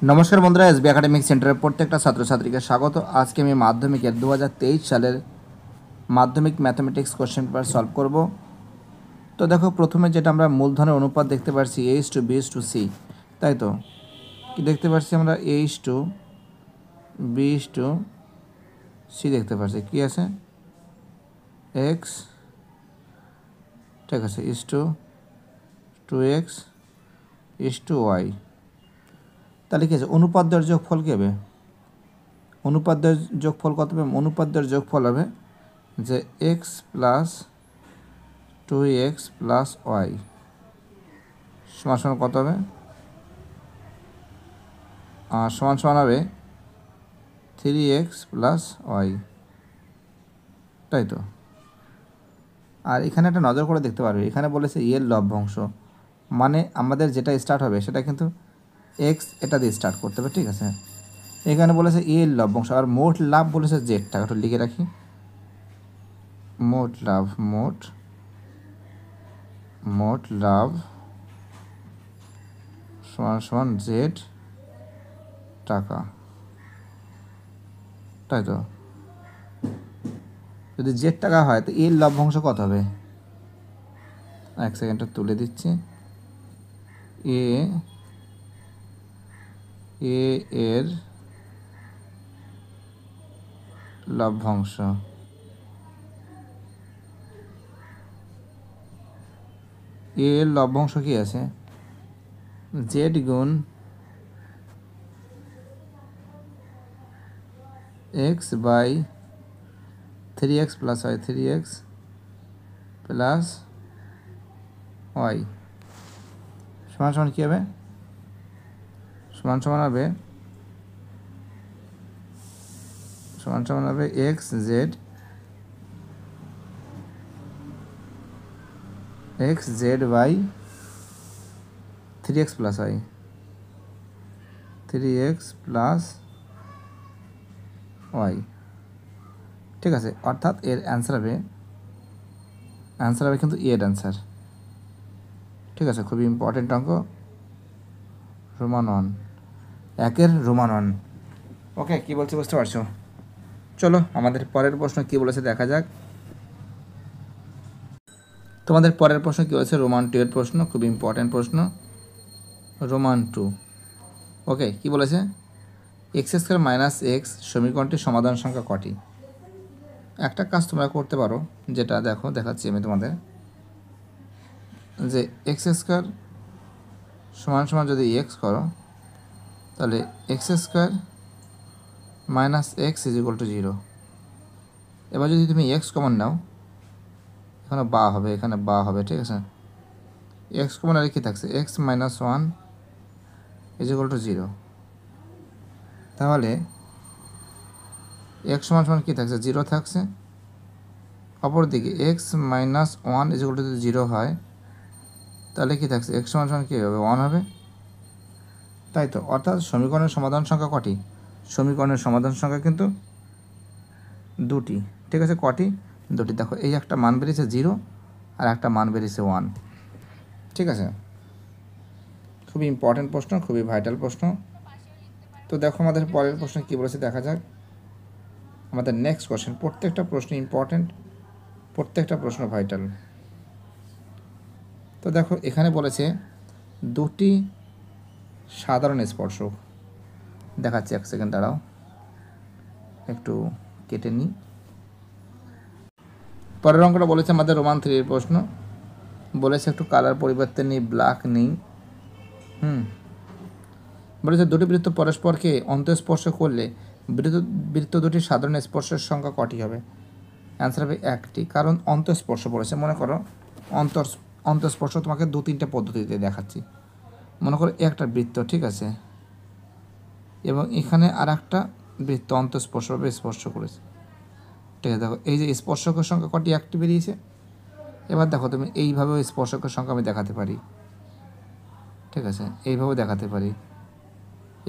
নমস্কার বন্ধুরা, SB academic সেন্টারের প্রত্যেকটা ছাত্রছাত্রীকে স্বাগত। আজকে আমি মাধ্যমিকের 2023 সালের মাধ্যমিক ম্যাথমেটিক্স কোশ্চেন পেপার সলভ করব। তো দেখো, প্রথমে যেটা আমরা মূলধনের অনুপাত দেখতে পাচ্ছি A:B:C, তাই তো কি দেখতে পাচ্ছি আমরা A:B:C দেখতে পাচ্ছি। কি আছে? x, ঠিক আছে, is2x:y। তাহলে কি আছে? অনুপাদ্যের যোগফল কী হবে? অনুপাদ্যের যোগফল কত হবে? অনুপাদ্যের যোগফল হবে যে x plus 2x plus y সমান সমান কত হবে? সমান সমান হবে 3x প্লাস ওয়াই, তাই তো। আর এখানে একটা নজর করে দেখতে পারবে, এখানে বলেছে এর লভ্যাংশ, মানে আমাদের যেটা স্টার্ট হবে সেটা কিন্তু x এটা দিয়ে স্টার্ট করতে হবে, ঠিক আছে। এখানে বলেছে এর লভ্যাংশ, আর মোট লাভ বলেছে z টাকা, একটু লিখে রাখি। মোট লাভ সমান সমান z টাকা, তাই তো। যদি z টাকা হয় তো এর লভ্যাংশ কত হবে? এক সেকেন্ডটা তুলে দিচ্ছি। এর লভ্যাংশ, এর লভ্যাংশ কি আছে? z গুণ x by 3x plus y, 3x plus y সমান সমান কী হবে? সমান সমান হবে xz by 3x plus y, 3x plus y, ঠিক আছে। অর্থাৎ এর অ্যান্সার হবে কিন্তু এর অ্যান্সার, ঠিক আছে। খুবই ইম্পর্টেন্ট অঙ্ক, রোমান 1, 1 রোমান 1। ওকে, কী বলছে বুঝতে পারছো? চলো আমাদের পরের প্রশ্ন কী বলেছে দেখা যাক। তোমাদের পরের প্রশ্ন কী বলেছে? রোমান 2 এর প্রশ্ন, খুব ইম্পর্টেন্ট প্রশ্ন, রোমান 2। ওকে, কি বলেছে? x² মাইনাস এক্স সমীকরণটির সমাধান সংখ্যা কটি? একটা কাজ তোমরা করতে পারো, যেটা দেখাচ্ছি আমি তোমাদের, যে x² সমান সমান যদি x করো, তাহলে x² minus x is equal to 0। এবার যদি তুমি x কমন নাও, এখানে বা হবে, ঠিক আছে। x কমন আর কি থাকছে? x minus 1 is equal to 0। তাহলে x সমান সমান কী থাকছে? 0 থাকছে। অপরদিকে x minus 1 is equal to যদি 0 হয়, তাহলে কী থাকছে? x সমান সমান কী হবে? 1 হবে, তাই তো। অর্থাৎ সমীকরণের সমাধান সংখ্যা কটি? সমীকরণের সমাধান সংখ্যা কিন্তু 2টি, ঠিক আছে। কটি? 2টি। দেখো, এই একটা মান বেরিয়েছে 0 আর একটা মান বেরিয়েছে 1, ঠিক আছে। খুবই ইম্পর্টেন্ট প্রশ্ন, খুবই ভাইটাল প্রশ্ন। তো দেখো আমাদের পরের প্রশ্ন কী বলেছে দেখা যাক। আমাদের নেক্সট কোশ্চেন, প্রত্যেকটা প্রশ্ন ইম্পর্টেন্ট, প্রত্যেকটা প্রশ্ন ভাইটাল। তো দেখো এখানে বলেছে দুটি সাধারণ স্পর্শক, দেখাচ্ছি, এক সেকেন্ড দাঁড়াও, একটু কেটে নিই। পরের অঙ্কটা বলেছে আমাদের রোমান 3 এর প্রশ্ন, বলেছে একটু কালার পরিবর্তন নিই, ব্ল্যাক নিই। বলেছে দুটি বৃত্ত পরস্পরকে অন্তঃস্পর্শ করলে বৃত্ত দুটি সাধারণ স্পর্শের সংখ্যা কটি হবে? অ্যান্সার হবে 1টি, কারণ অন্তঃস্পর্শ বলেছে। মনে করো অন্তঃস্পর্শ তোমাকে 2-3টা পদ্ধতিতে দেখাচ্ছি। মনে করো একটা বৃত্ত, ঠিক আছে, এবং এখানে আর একটা বৃত্ত অন্তঃস্পর্শভাবে স্পর্শ করেছে, ঠিক আছে। দেখো এই যে স্পর্শকের সংখ্যা কটি? 1টি বেরিয়েছে। এবার দেখো তুমি এইভাবেও স্পর্শকের সংখ্যা আমি দেখাতে পারি, ঠিক আছে, এইভাবেও দেখাতে পারি।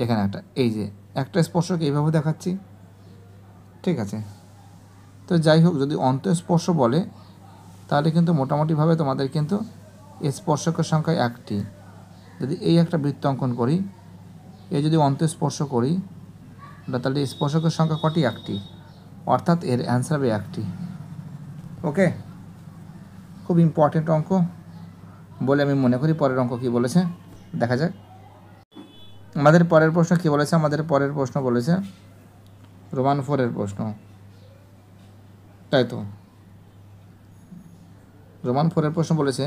এখানে এই যে একটা স্পর্শক এইভাবে দেখাচ্ছি, ঠিক আছে। তো যাই হোক, যদি অন্তঃস্পর্শ বলে তাহলে কিন্তু মোটামুটিভাবে তোমাদের কিন্তু স্পর্শকের সংখ্যা 1টি। যদি এই একটা বৃত্ত অঙ্কন করি, এ যদি অন্তঃস্পর্শ করি তাহলে স্পর্শকের সংখ্যা কটি? একটি, অর্থাৎ এর অ্যান্সার হবে একটি। ওকে, খুব ইম্পর্টেন্ট অঙ্ক বলে আমি মনে করি। পরের অঙ্ক কী বলেছে দেখা যাক। আমাদের পরের প্রশ্ন কী বলেছে? আমাদের পরের প্রশ্ন বলেছে রোমান 4-এর প্রশ্ন, তাই তো। রোমান 4-এর প্রশ্ন বলেছে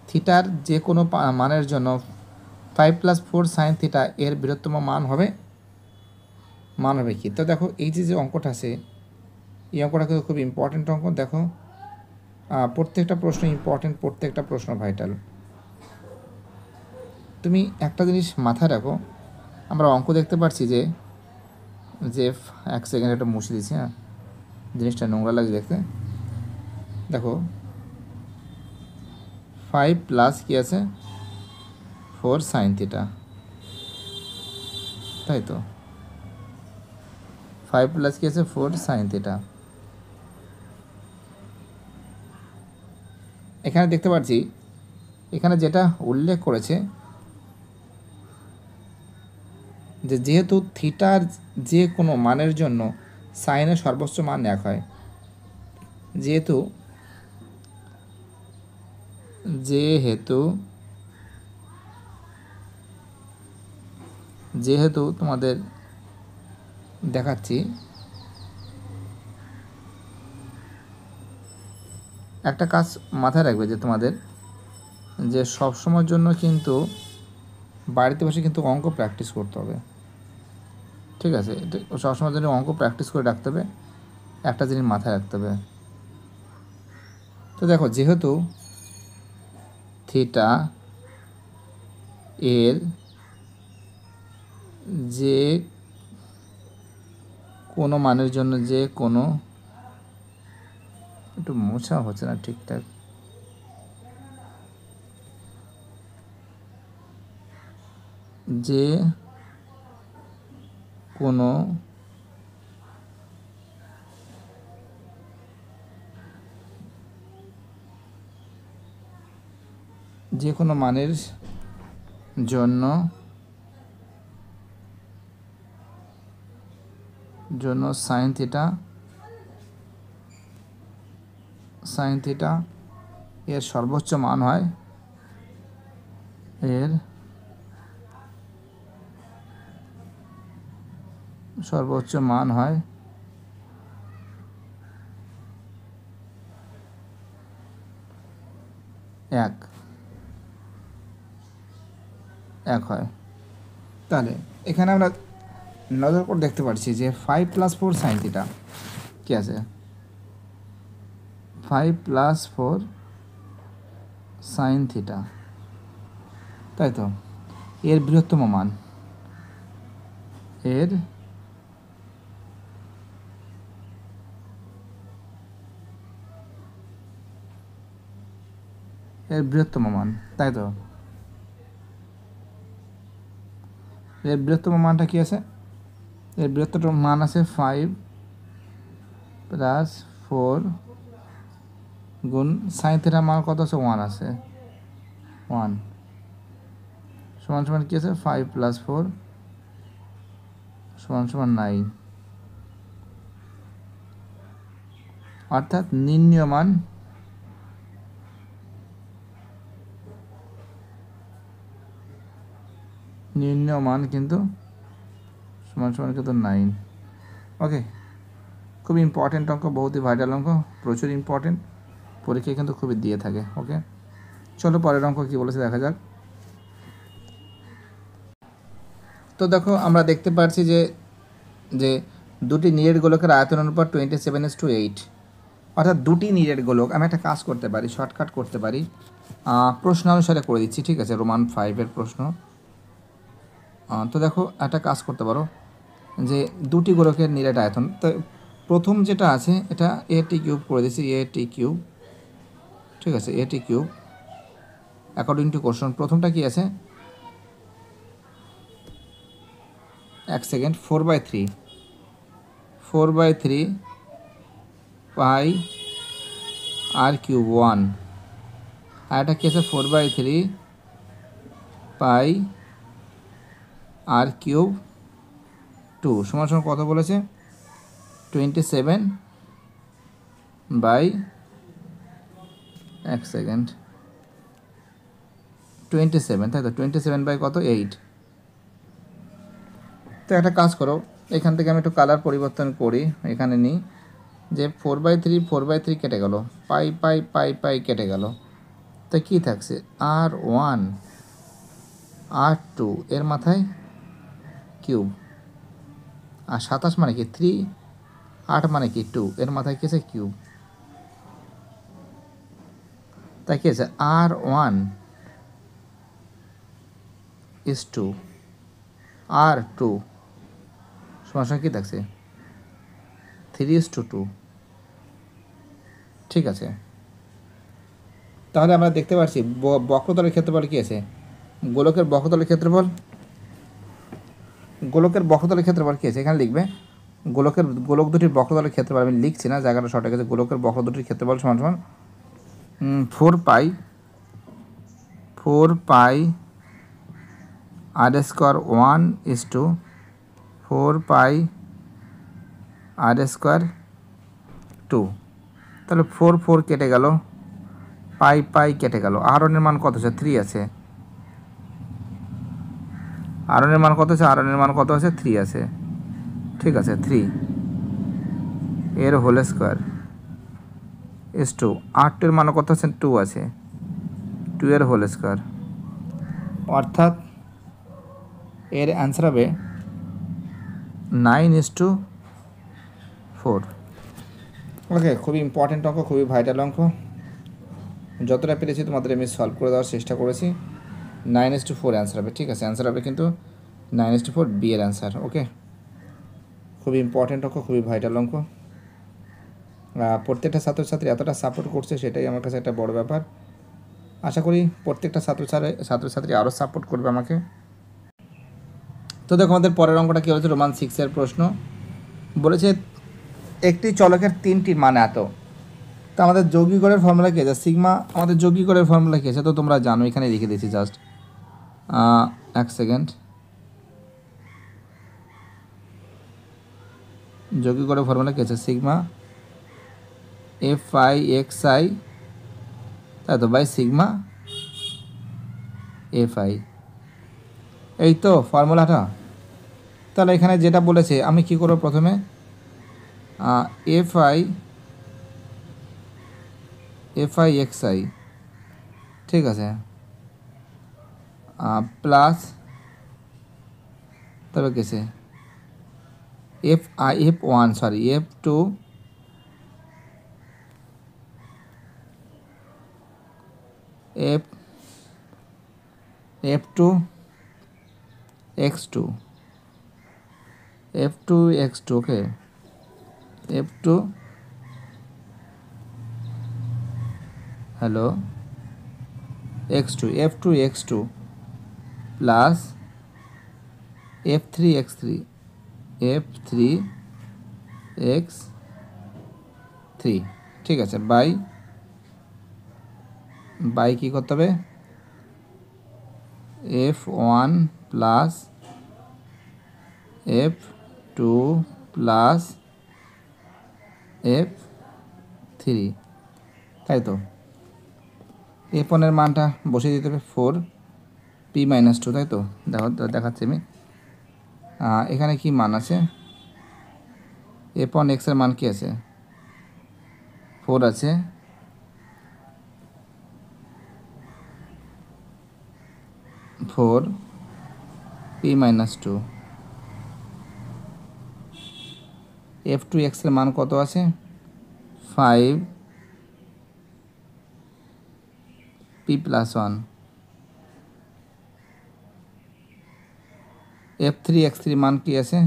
থিটার যে কোনো মানের জন্য 5+4 sin থিটা এর বৃহত্তম মান হবে কি? তো দেখো এই যে অঙ্কটা আছে, এই অঙ্কটা কিন্তু খুব ইম্পর্টেন্ট অঙ্ক। দেখো প্রত্যেকটা প্রশ্ন ইম্পর্টেন্ট, প্রত্যেকটা প্রশ্ন ভাইটাল। তুমি একটা জিনিস মাথায় রাখো, আমরা অঙ্ক দেখতে পাচ্ছি যে এক সেকেন্ড একটা মুছে দিচ্ছি, হ্যাঁ, জিনিসটা নোংরা লাগে দেখতে। দেখো 5 প্লাস কি আছে 4 sin থিটা, তাই তো। 5 প্লাস কি আছে 4 sin থিটা। এখানে দেখতে পাচ্ছি, এখানে যেটা উল্লেখ করেছে যে যেহেতু থিটার যে কোনো মানের জন্য সাইনের সর্বোচ্চ মান এক হয়, যেহেতু তোমাদের দেখাচ্ছি, একটা কাজ মাথায় রাখবে যে তোমাদের যে সবসময়ের জন্য কিন্তু বাড়িতে বসে কিন্তু অঙ্ক প্র্যাকটিস করতে হবে, ঠিক আছে। সবসময়ের জন্য অঙ্ক প্র্যাকটিস করে রাখতে হবে, একটা জিনিস মাথায় রাখতে হবে। তো দেখো যেহেতু থিটা এর যে কোনো মানের জন্য যে কোনো, একটু মোছা হচ্ছে না ঠিকঠাক, যে কোনো মানের জন্য সাইন থিটা এর সর্বোচ্চ মান হয়, এক হয়। তাহলে এখানে আমরা নজর করে দেখতে পাচ্ছি যে 5+4 sin থিটা কী আছে, 5+4 sin থিটা, তাই তো। এর বৃহত্তম মান, বৃহত্তম মান, তাই তো। এর বৃহত্তম মানটা কি আছে? এর বৃহত্তম মান আছে 5+4 গুণ সাইন থিটার মান কত আছে? 1 আছে, 1 সমান কি আছে? 5+4 সমান 9, অর্থাৎ নির্ণীয় মান কিন্তু সমান কিন্তু 9। ওকে, খুব ইম্পর্টেন্ট অঙ্ক, বহুত ভাইটাল অঙ্ক, প্রচুর ইম্পর্টেন্ট, পরীক্ষায় কিন্তু খুবই দিয়ে থাকে। ওকে, চলো পরের অঙ্ক কী বলেছে দেখা যাক। তো দেখো আমরা দেখতে পাচ্ছি যে দুটি নিরেট গোলকের আয়তন অনুপাত 27:8, অর্থাৎ দুটি নিরেট গোলক। আমি একটা কাজ করতে পারি, শর্টকাট করতে পারি, প্রশ্ন অনুসারে করে দিচ্ছি, ঠিক আছে। রোমান 5-এর প্রশ্ন। তো দেখো একটা কাজ করতে পারো যে দুটি গোলকের নিরেট আয়তন, তো প্রথম যেটা আছে এটা এটি কিউব করে দিচ্ছি, এটি কিউব, ঠিক আছে, এটি কিউব অ্যাকর্ডিং টু কোশ্চেন। প্রথমটা কি আছে? এক সেকেন্ড, 4/3 পাই আর কিউব 1, আর এটা কি আছে? 4/3 পাই আর কিউব 2 সমান সমান কত বলেছে 27 বাই 1 সেকেন্ড 27 তাই তো 27 বাই কত 8। তো একটা কাজ করো, এখান থেকে আমি একটু কালার পরিবর্তন করি, এখানে নিই যে 4/3 কেটে গেল, পাই পাই পাই পাই কেটে গেল, তো কী থাকছে R1 R2 এর মাথায় কিউব, আর 27 মানে কি 3, 8 মানে কি 2 এর মাথায় কী আছে কিউব, তাই কী আছে R1 is 2, R2 সমান সমান কী থাকছে 3:2। ঠিক আছে, তাহলে আমরা দেখতে পাচ্ছি বক্রতলের ক্ষেত্রফল কী আছে, গোলকের বক্রতলের ক্ষেত্রফল, গোলকের বক্রতলের ক্ষেত্রফল কী আছে এখানে লিখবে, গোলক দুটির বক্রতলের ক্ষেত্রফল, আমি লিখছি না, জায়গাটা সঠিক আছে, গোলকের বক্র দুটির ক্ষেত্রফল সমান সমান 4 পাই r² 1:4 পাই r² 2। তাহলে 4 কেটে গেল, পাই পাই কেটে গেল, R1 এর মান কত আছে 3 আছে, R1 এর মান কত আছে, R1 এর মান কত আছে 3 আছে, ঠিক আছে 3 এর হোল স্কোয়ার ইস 2, R2 এর মান কত আছে 2 আছে, 2 এর হোল স্কোয়ার, অর্থাৎ এর অ্যান্সার হবে 9:4। ওকে, খুবই ইম্পর্টেন্ট অঙ্ক, খুবই ভাইটাল অঙ্ক, যতটা পেরেছি তোমাদের আমি সলভ করে দেওয়ার চেষ্টা করেছি। 9:4 অ্যান্সার হবে, ঠিক আছে, অ্যান্সার হবে কিন্তু 9:4 বি এর অ্যান্সার। ওকে, খুবই ইম্পর্টেন্ট অঙ্ক, খুবই ভাইটাল অঙ্ক, প্রত্যেকটা ছাত্রছাত্রী এতটা সাপোর্ট করছে সেটাই আমার কাছে একটা বড় ব্যাপার। আশা করি প্রত্যেকটা ছাত্রছাত্রী আরও সাপোর্ট করবে আমাকে। তো দেখো আমাদের পরের অঙ্কটা কী হয়েছে, রোমান 6-এর প্রশ্ন বলেছে একটি চলকের 3টি মান এত, তো আমাদের যৌগিকরের ফর্মুলা কী আছে সিগমা, আমাদের যৌগিকরের ফর্মুলা কী আছে তো তোমরা জানো, এখানে লিখে দিয়েছি জাস্ট 1 সেকেন্ড। যৌগিকরের ফর্মুলা কী আছে সিগমা FI/XI তাই তো বাই সিগমা FI, এই তো ফর্মুলাটা। তাহলে এখানে যেটা বলেছে আমি কি করব, প্রথমে FI/XI ঠিক আছে প্লাস তবে কেসে F1 sorry F2 F2 X2 ওকে F2 hello F2 plus F3 ঠিক আছে বাই কী করতে হবে F1 plus F2 plus F3 তাই তো, F1 এর মানটা বসিয়ে দিতে হবে 4p-2 তাই তো, দেখাচ্ছি আমি, এখানে কি মান আছে F1 x এর মান কি আছে 4 আছে, p-2 F2 x এর মান কত আছে 5p+1, F3 x3 মান কি আছে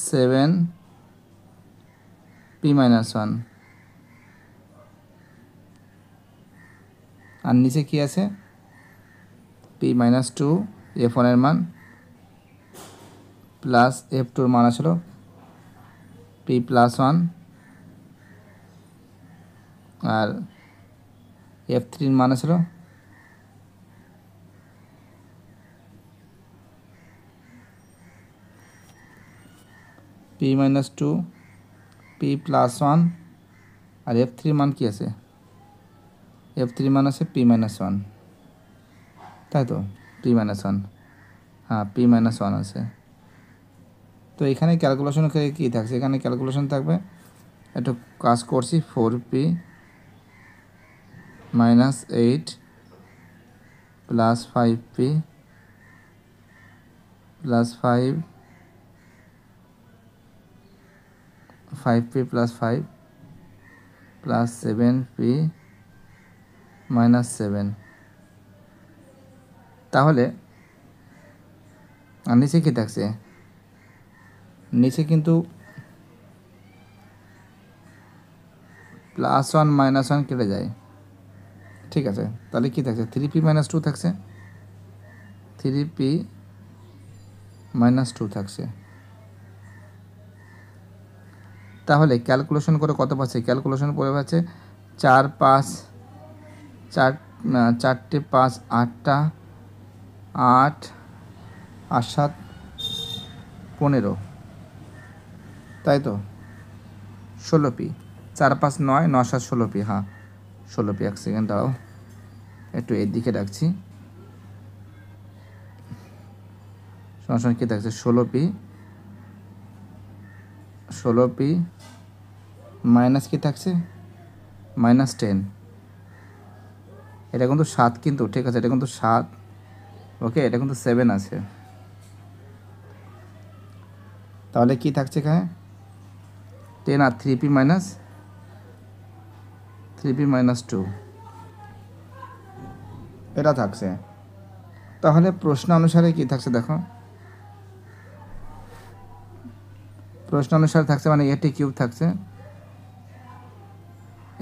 7p-1, আর নিচে কি আছে p-2 F1 এর মান প্লাস F2 এর মান আসলো p+1 আর F3 এর মান আসলো P minus two, P plus one, আর এফ থ্রি মান কি আছে, এফ থ্রি মান আছে পি মাইনাস ওয়ান, তাই তো, পি মাইনাস ওয়ান, হ্যাঁ পি মাইনাস ওয়ান আছে। তো এখানে ক্যালকুলেশন কী থাকছে, এখানে ক্যালকুলেশন থাকবে, একটু কাজ করছি, 4p minus 8 plus 5p plus 5p plus 5 plus 7p minus 7। তাহলে আর নিচে কী থাকছে, নিচে কিন্তু প্লাস ওয়ান মাইনাস ওয়ান কেটে যায়, ঠিক আছে। তাহলে কী থাকছে, 3p মাইনাস 2 থাকছে, 3p মাইনাস 2 থাকছে। তাহলে ক্যালকুলেশন করে কত পাচ্ছে, ক্যালকুলেশন করে পাচ্ছে 4 5 4 4টে 5 8টা, 8 আর 7 15, তাই তো, 16p, 4 5 9, 9 7 16p, হ্যাঁ 16p। এক সেকেন্ড দাঁড়াও, একটু এর দিকে রাখছি। সমান কী থাকছে, 16p মাইনাস কী থাকছে, মাইনাস 10। এটা কিন্তু 7 কিন্তু, ঠিক আছে, এটা কিন্তু 7, ওকে, এটা কিন্তু 7 আছে। তাহলে কি থাকছে এখানে, 10 আর 3p মাইনাস 2, এটা থাকছে। তাহলে প্রশ্ন অনুসারে কি থাকছে দেখো, প্রশ্ন অনুসারে থাকছে মানে এটি কিউব থাকছে,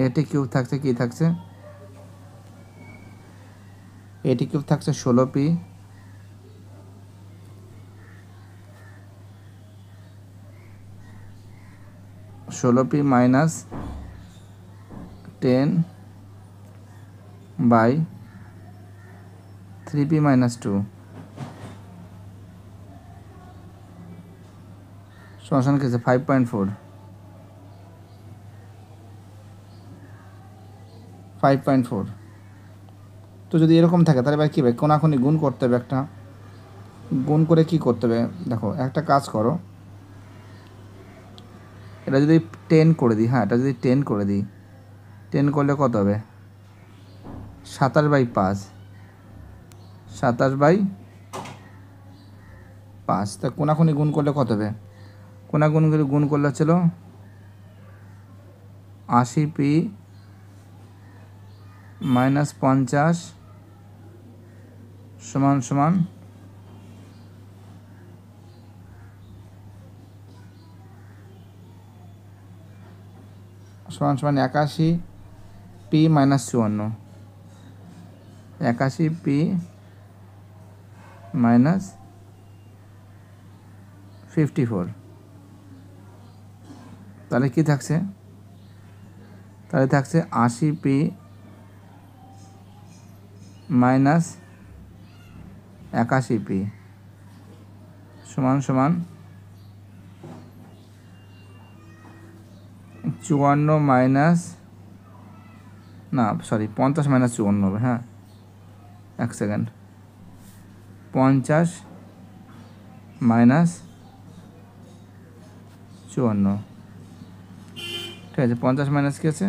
এটি কিউব থাকছে, কি থাকছে, এটি কিউব থাকছে 16p minus 10 by 3p minus 2 সমান কি আছে 5.4, 5.4। তো যদি এরকম থাকে তাহলে এবার কী হবে, কোনাকুনি গুণ করতে হবে, একটা গুণ করে কি করতে হবে দেখো, একটা কাজ করো, এটা যদি 10 করে দিই, হ্যাঁ এটা যদি 10 করে দিই, 10 করলে কত হবে, 27/5, 27/5। তা কোনাকুনি গুণ করলে কত হবে, কোনাগুণগুলি গুণ করলে হচ্ছিল 80p মাইনাস 50 সমান সমান 81p মাইনাস 54, 81p মাইনাস 54। তাহলে কি থাকছে, তাহলে থাকছে 80p মাইনাস 81p সমান সমান 54 মাইনাস, না সরি 50 মাইনাস 54 হবে, হ্যাঁ এক সেকেন্ড, 50 মাইনাস 54, ঠিক আছে, 50 মাইনাস কি আছে,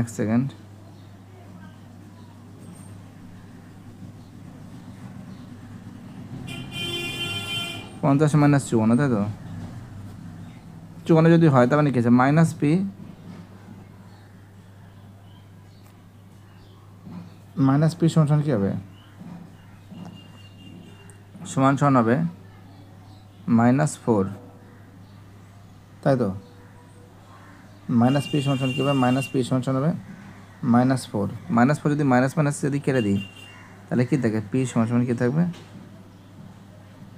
এক সেকেন্ড, 50 মাইনাস 54, তাই তো, 54 যদি হয় তার মানে কি আছে, মাইনাস p সমান কী হবে, সমান হবে -4, তাই তো, মাইনাস p সমান কী হবে, মাইনাস p সমান হবে -4, -4 যদি মাইনাস মাইনাস যদি কেটে দিই তাহলে কী থাকে, p সমান কী থাকবে,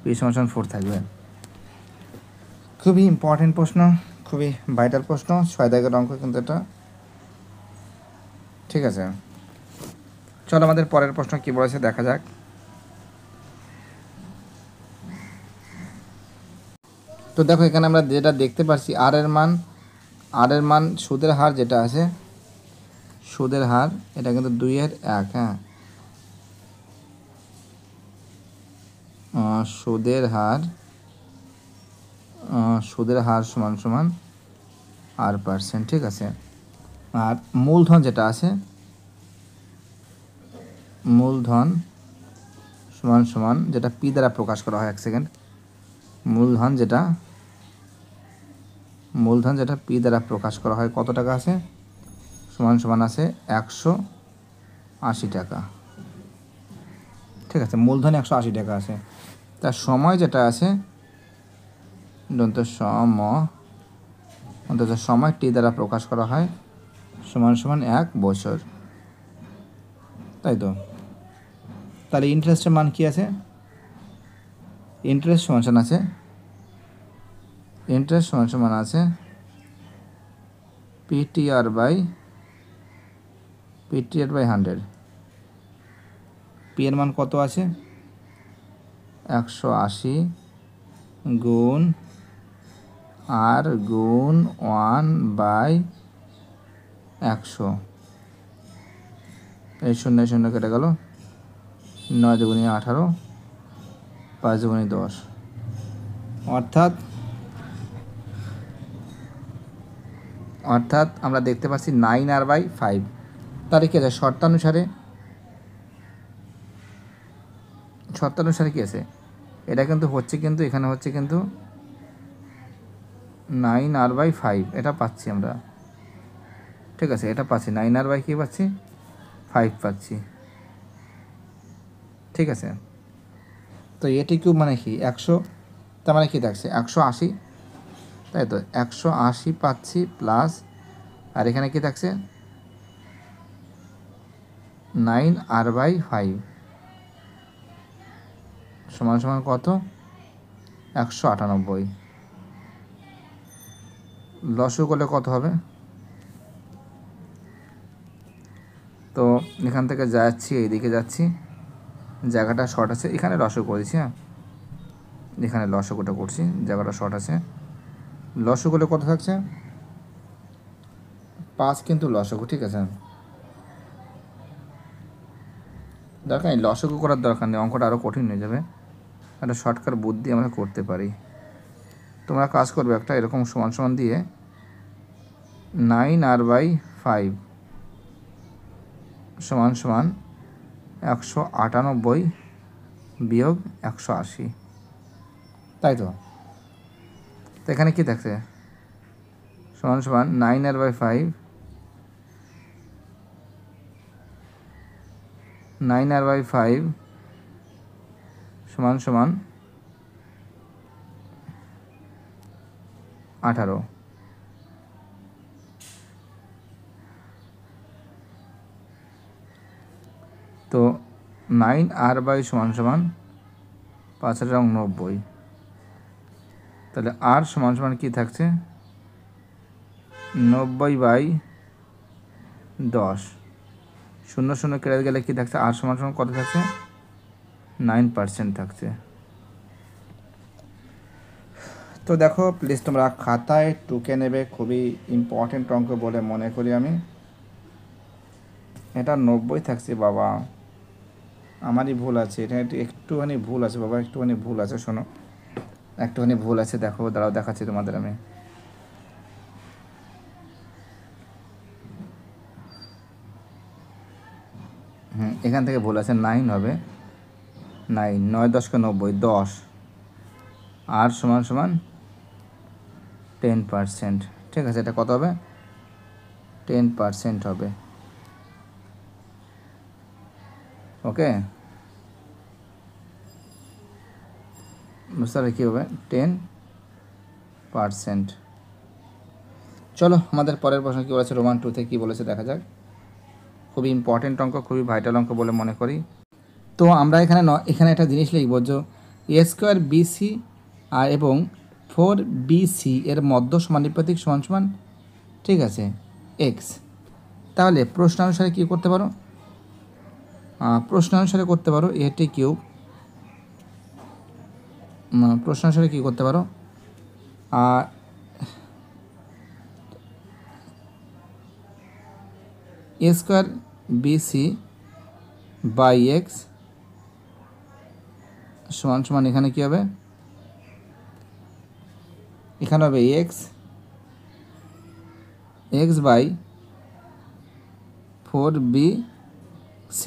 p সমান 4 থাকবে। খুবই ইম্পর্টেন্ট প্রশ্ন, খুবই ভাইটাল প্রশ্ন, 6 দাগের অঙ্ক কিন্তু এটা, ঠিক আছে। চলো আমাদের পরের প্রশ্ন কী বলেছে দেখা যাক। দেখো এখানে আমরা যেটা দেখতে পাচ্ছি আর এর মান সুদের হার যেটা আছে, সুদের হার এটা কিন্তু 2/1। হ্যাঁ, সুদের হার সমান সমান R%, ঠিক আছে। আর মূলধন যেটা আছে, মূলধন সমান সমান যেটা পি দ্বারা প্রকাশ করা হয়, 1 সেকেন্ড, মূলধন যেটা পি দ্বারা প্রকাশ করা হয় কত টাকা আছে, সমান সমান আছে 180 টাকা, ঠিক আছে। মূলধন 180 টাকা আছে। তার সময় যেটা আছে সময় টি দ্বারা প্রকাশ করা হয় সমান সমান 1 বছর, তাই তো। তাহলে ইন্টারেস্টের মান কি আছে, ইন্টারেস্ট সমান আছে PTR বাই 100। পি এর মান কত আছে, 180 গুণ আর গুণ 1/100। এই 0 0 কেটে গেল, 9 দুগুণে 18, 5 দুগুণে 10, অর্থাৎ আমরা দেখতে পাচ্ছি 9R/5। তাহলে কি আছে, শর্তানুসারে কি আছে, এটা কিন্তু হচ্ছে, কিন্তু এখানে হচ্ছে কিন্তু 9R/5, এটা পাচ্ছি আমরা, ঠিক আছে। এটা পাচ্ছি 9R/ কি পাচ্ছি, 5 পাচ্ছি, ঠিক আছে। তো এটি কিউব মানে কি 100, তার মানে কি থাকছে 180, তাই তো। 180 পাচ্ছি প্লাস, আর এখানে কি থাকছে 9R/5 সমান সমান কত, 198। লসও করলে কত হবে, তো এখান থেকে যাচ্ছি, এইদিকে যাচ্ছি, জায়গাটা শর্ট আছে, এখানে লসও করেছি। হ্যাঁ, এখানে লসগুটা করছি, জায়গাটা শর্ট আছে। লসও করলে কত থাকছে 5, কিন্তু লসগু, ঠিক আছে। দরকার নেই লসগু করার দরকার নেই, অঙ্কটা আরও কঠিন হয়ে যাবে। একটা শর্টকাট বুদ্ধি আমরা করতে পারি। তোমরা কাজ করবে, একটা এরকম সমান সমান দিয়ে 9R/5 সমান সমান 198 বিয়োগ 180, তাই তো। তো এখানে কী থাকছে, সমান সমান 9R/5 সমান সমান 18। তো 9R/5 সমান সমান 5×90, তাহলে আর সমান সমান কী থাকছে 90/10। 0 0 কেটে গেলে কী থাকছে, আর সমান সমান কত থাকছে 9% থাকছে। তো দেখো প্লিজ তোমরা খাতায় টুকে নেবে, খুবই ইম্পর্টেন্ট অঙ্ক বলে মনে করি আমি। এটা 90 থাকছে বাবা, আমারই ভুল আছে, এটা একটুখানি ভুল আছে বাবা, একটুখানি ভুল আছে, শোনো একটুখানি ভুল আছে, দেখো দাঁড়াও দেখাচ্ছি তোমাদের আমি। এখান থেকে ভুল আছে, 9 হবে, 9 9 10 কে 90, 10 আর সমান সমান 10%, ঠিক আছে। এটা কত হবে 10% হবে, ওকে। বুঝতে পারলে কী হবে 10%। চলো আমাদের পরের প্রশ্ন কী বলেছে, রোমান 2 থেকে কী বলেছে দেখা যাক। খুবই ইম্পর্টেন্ট অঙ্ক, খুবই ভাইটাল অঙ্ক বলে মনে করি। তো আমরা এখানে একটা জিনিস লিখব যে A² BC আর এবং 4BC এর মধ্য সমানুপাতিক সমান সমান, ঠিক আছে, x। তাহলে প্রশ্নানুসারে কী করতে পারো, প্রশ্নানুসারে করতে পারো A³ প্রশ্নানুসারে কী করতে পারো, আর এ স্কোয়ার বিসি বাই এক্স সমান সমান এখানে কী হবে, এখানে হবে এক্স এক্স বাই 4bc।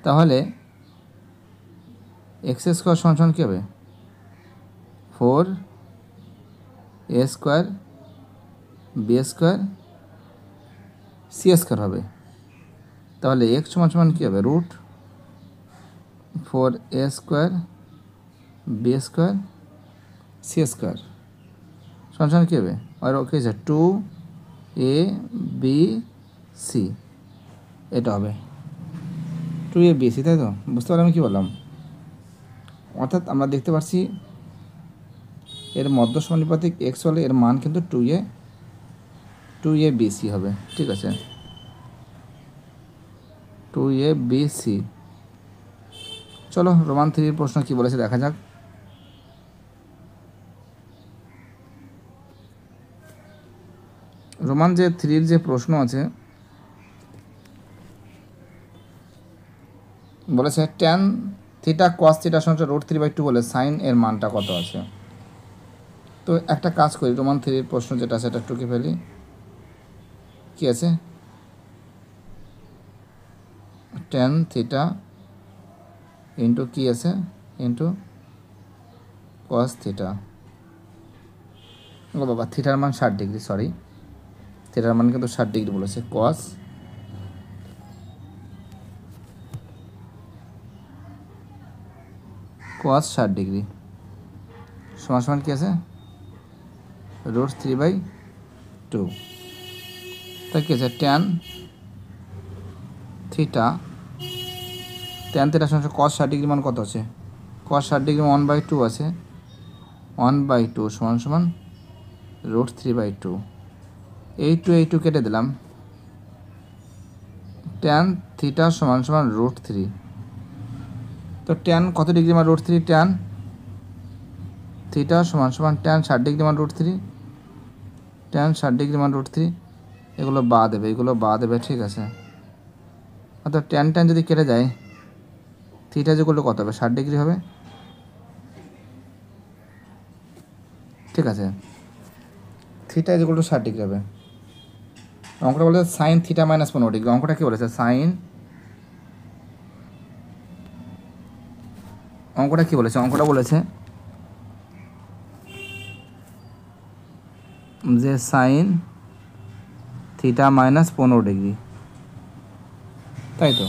তাহলে এক্স স্কোয়ার সমান সমান কী হবে, 4a square B square C square হবে। তাহলে এক্স সমান সমান কী হবে, root 4a square B square C square সমান সমান কী হবে, আর ওকে 2abc, এটা হবে 2abc, তাই তো? বুঝতে পারলাম আমি কী বললাম? অর্থাৎ আমরা দেখতে পাচ্ছি এর মধ্য সমানুপাতিক এক্স হলে এর মান কিন্তু 2abc হবে। ঠিক আছে, 2abc। চলো রোমান 3 প্রশ্ন কি বলেছে দেখা যাক। রোমান যে 3 যে প্রশ্ন আছে বলেছে tan থিটা cos থিটা সমান √3/2 বলে সাইন এর মানটা কত আছে। তো একটা কাজ করি, রোমান 3 প্রশ্ন যেটা সেটা টুকে ফেলি। কি আছে, tan থিটা ইন্টু কি আছে, ইন্টু cos থিটা। ও বাবা, থিটার মান 60 ডিগ্রি, সরি থিটার মান কিন্তু 60 ডিগ্রি বলেছে। cos 60 ডিগ্রি সমান সমান কি আছে, √3/2। তাই কি আছে, tan থিটা সমান cos 60 ডিগ্রি মান কত আছে, cos 60 ডিগ্রি 1/2 আছে, 1/2 সমান সমান √3/2। এই টু কেটে দিলাম, tan থিটা সমান সমান √3। তো tan কত ডিগ্রি মান √3, tan থিটা সমান সমান tan 60 ডিগ্রি মান √3, tan 60 ডিগ্রি মান √3। এগুলো বাদ দেবে, এগুলো বাদ দেবে, ঠিক আছে। অর্থাৎ tan যদি কেটে যায়, থিটা যেগুলো কত হবে, 60 ডিগ্রি হবে। ঠিক আছে, থিটা যেগুলো 60 ডিগ্রি হবে। অঙ্কটা বলেছে সাইন থিটা মাইনাস 15 ডিগ্রি। অঙ্কটা কী বলেছে, অঙ্কটা বলেছে যে সাইন থিটা মাইনাস 15 ডিগ্রি, তাই তো?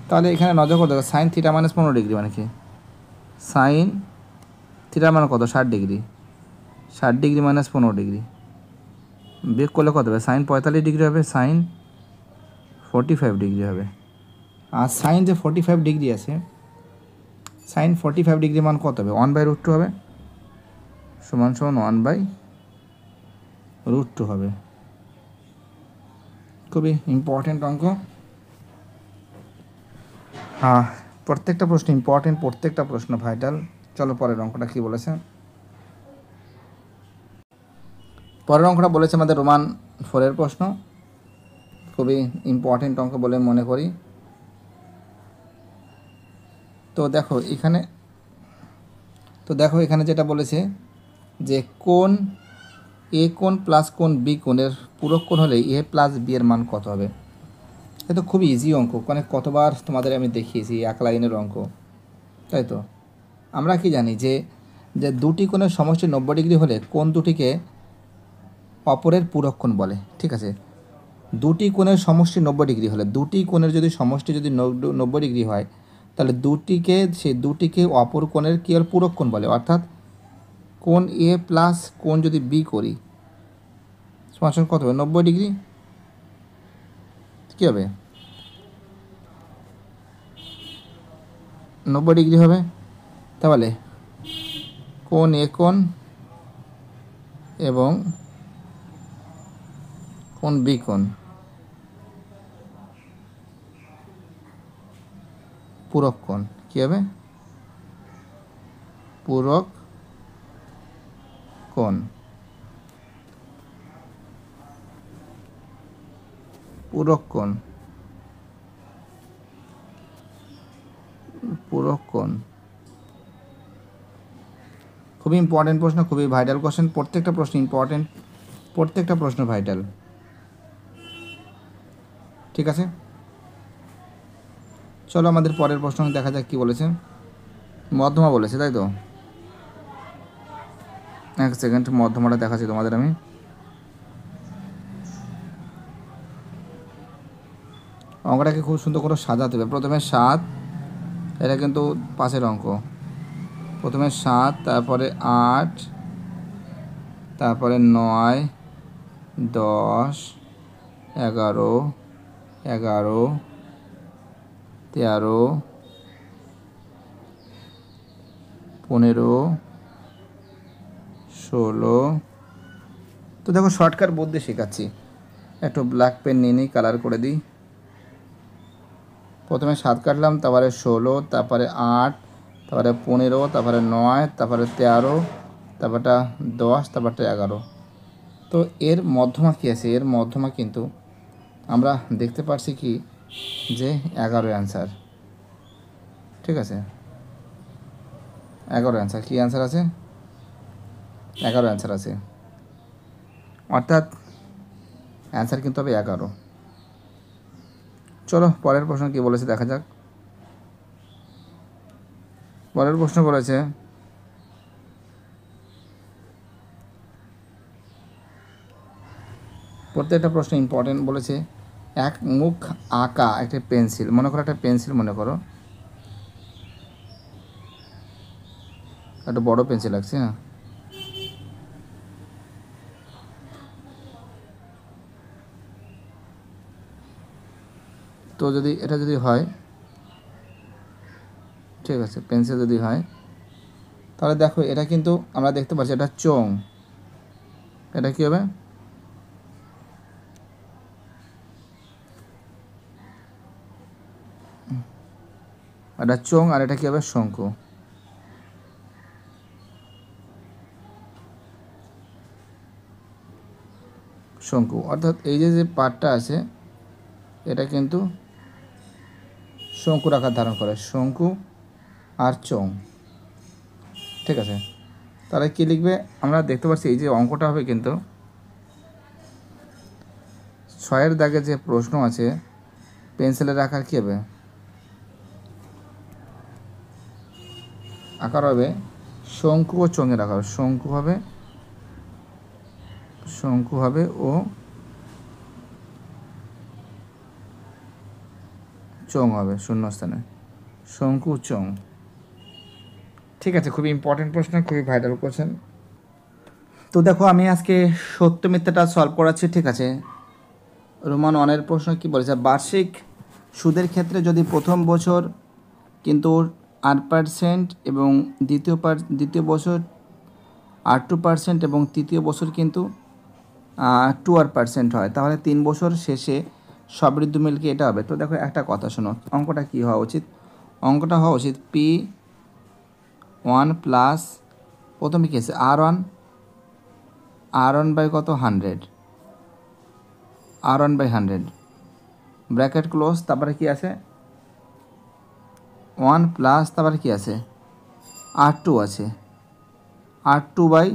তাহলে এখানে নজর করে দেখো, সাইন থিটা মাইনাস 15 ডিগ্রি মানে কি, সাইন থিটা মানে কত, 60 ডিগ্রি, 60 ডিগ্রি মাইনাস 15 ডিগ্রি বিয়োগ করলে কত হবে, সাইন 45 ডিগ্রি হবে, সাইন 45 ডিগ্রি হবে। আর সাইন যে 45 ডিগ্রি আছে, সাইন 45 ডিগ্রি মান কত হবে, 1/√2 হবে, সমান সমান 1/√2 হবে। খুবই ইম্পর্টেন্ট অঙ্ক। হ্যাঁ, প্রত্যেকটা প্রশ্ন ইম্পর্টেন্ট, প্রত্যেকটা প্রশ্ন ভাইটাল। চলো পরের অঙ্কটা কী বলেছে। পরের অঙ্কটা বলেছে আমাদের রোমান 4 প্রশ্ন, খুবই ইম্পর্টেন্ট অঙ্ক বলে মনে করি। তো দেখো এখানে যেটা বলেছে যে কোণ এ কোণ প্লাস কোণ বি কোণের পূরক কোণ হলে এ প্লাস বি এর মান কত হবে। এটা তো খুবই ইজি অঙ্ক, মানে কতবার তোমাদের আমি দেখিয়েছি, এক লাইনের অঙ্ক, তাই তো? আমরা কি জানি যে দুটি কোণের সমষ্টি 90 ডিগ্রি হলে কোণ দুটিকে অপরের পূরক কোণ বলে। ঠিক আছে, দুটি কোণের সমষ্টি 90 ডিগ্রি হলে, দুটি কোণের যদি সমষ্টি যদি 90 ডিগ্রি হয়, তাহলে দুটিকে অপর কোণের কি আর পূরক কোণ বলে। অর্থাৎ কোণ এ প্লাস কোণ যদি বি করি সমান কত হবে, 90 ডিগ্রি। কী হবে, 90 ডিগ্রি হবে। তাহলে কোণ এ কোণ এবং কোণ বি কোণ পূরক কোণ কী হবে, পূরক কোণ, পূরক কোণ, পূরক কোণ। খুবই ইম্পর্টেন্ট প্রশ্ন, খুবই ভাইটাল কোশ্চেন। প্রত্যেকটা প্রশ্ন ইম্পর্টেন্ট, প্রত্যেকটা প্রশ্ন ভাইটাল। ঠিক আছে, চলো আমাদের পরের প্রশ্ন দেখা যাক কি বলেছে। মধ্যমা বলেছে, তাই তো? এক সেকেন্ড, মধ্যমাটা দেখাচ্ছি তোমাদের আমি। অঙ্কটাকে খুব সুন্দর করে সাজাতে হবে। প্রথমে 7, এটা কিন্তু 5-এর অঙ্ক। প্রথমে 7, তারপরে 8, তারপরে 9, 10, 11, 13, 15, 16। তো দেখো শর্টকাট বুদ্ধি শেখাচ্ছি, একটু ব্ল্যাক পেন নিয়ে নিই, কালার করে দিই। প্রথমে 7 কাটলাম, তারপরে 16, তারপরে 8, তারপরে 15, তারপরে 9, তারপরে 13, তারপরটা 10, তারপরটা 11। তো এর মধ্যমা কী আছে? এর মধ্যমা কিন্তু আমরা দেখতে পাচ্ছি কি যে 11 অ্যান্সার। ঠিক আছে, 11 অ্যান্সার। কী অ্যান্সার আছে? 11 অ্যান্সার আছে, অর্থাৎ অ্যান্সার কিন্তু হবে 11। চলো পরের প্রশ্ন কী বলেছে দেখা যাক। পরের প্রশ্ন বলেছে প্রত্যেকটা প্রশ্ন ইম্পর্টেন্ট বলেছে। এক মুখ আঁকা একটা পেন্সিল, মনে করো একটা পেন্সিল, মনে করো একটা বড় পেন্সিল আছে। হ্যাঁ, তো যদি এটা যদি হয়, ঠিক আছে, পেন্সিল যদি হয়, তাহলে দেখো এটা কিন্তু আমরা দেখতে পাচ্ছি এটা চোঙ। এটা কী হবে? এটা চোঙ, আর এটা কী হবে? শঙ্কু। শঙ্কু, অর্থাৎ এই যে যে পার্টটা আছে এটা কিন্তু শঙ্কুর আকার ধারণ করে, শঙ্কু আর চোঙ। ঠিক আছে, তাহলে কী লিখবে? আমরা দেখতে পাচ্ছি এই যে অঙ্কটা হবে কিন্তু 6-এর দাগে যে প্রশ্ন আছে পেন্সিলের আকার কী হবে? আকার হবে শঙ্কু ও চোঙের আকার। শঙ্কু হবে, শঙ্কু হবে ও চোঙ হবে শূন্যস্থানে, শঙ্কু চোঙ। ঠিক আছে, খুবই ইম্পর্টেন্ট প্রশ্ন, খুবই ভাইটাল কোশ্চেন। তো দেখো আমি আজকে সত্য মিথ্যাটা সলভ করাচ্ছি। ঠিক আছে, রোমান 1-এর প্রশ্ন কি বলেছে? বার্ষিক সুদের ক্ষেত্রে যদি প্রথম বছর কিন্তু 8% এবং দ্বিতীয় বছর 8% এবং তৃতীয় বছর কিন্তু 2% হয়, তাহলে 3 বছর শেষে সবৃদ্ধ মিলকে এটা হবে। তো দেখো একটা কথা শোনো, অঙ্কটা কী হওয়া উচিত? অঙ্কটা হওয়া উচিত P1 প্লাস, প্রথমে কী আছে? R1 বাই কত? 100, R1 বাই 100, ব্র্যাকেট ক্লোজ, তারপরে কি আছে? 1 প্লাস, তারপরে কি আছে? R2 আছে, R2 বাই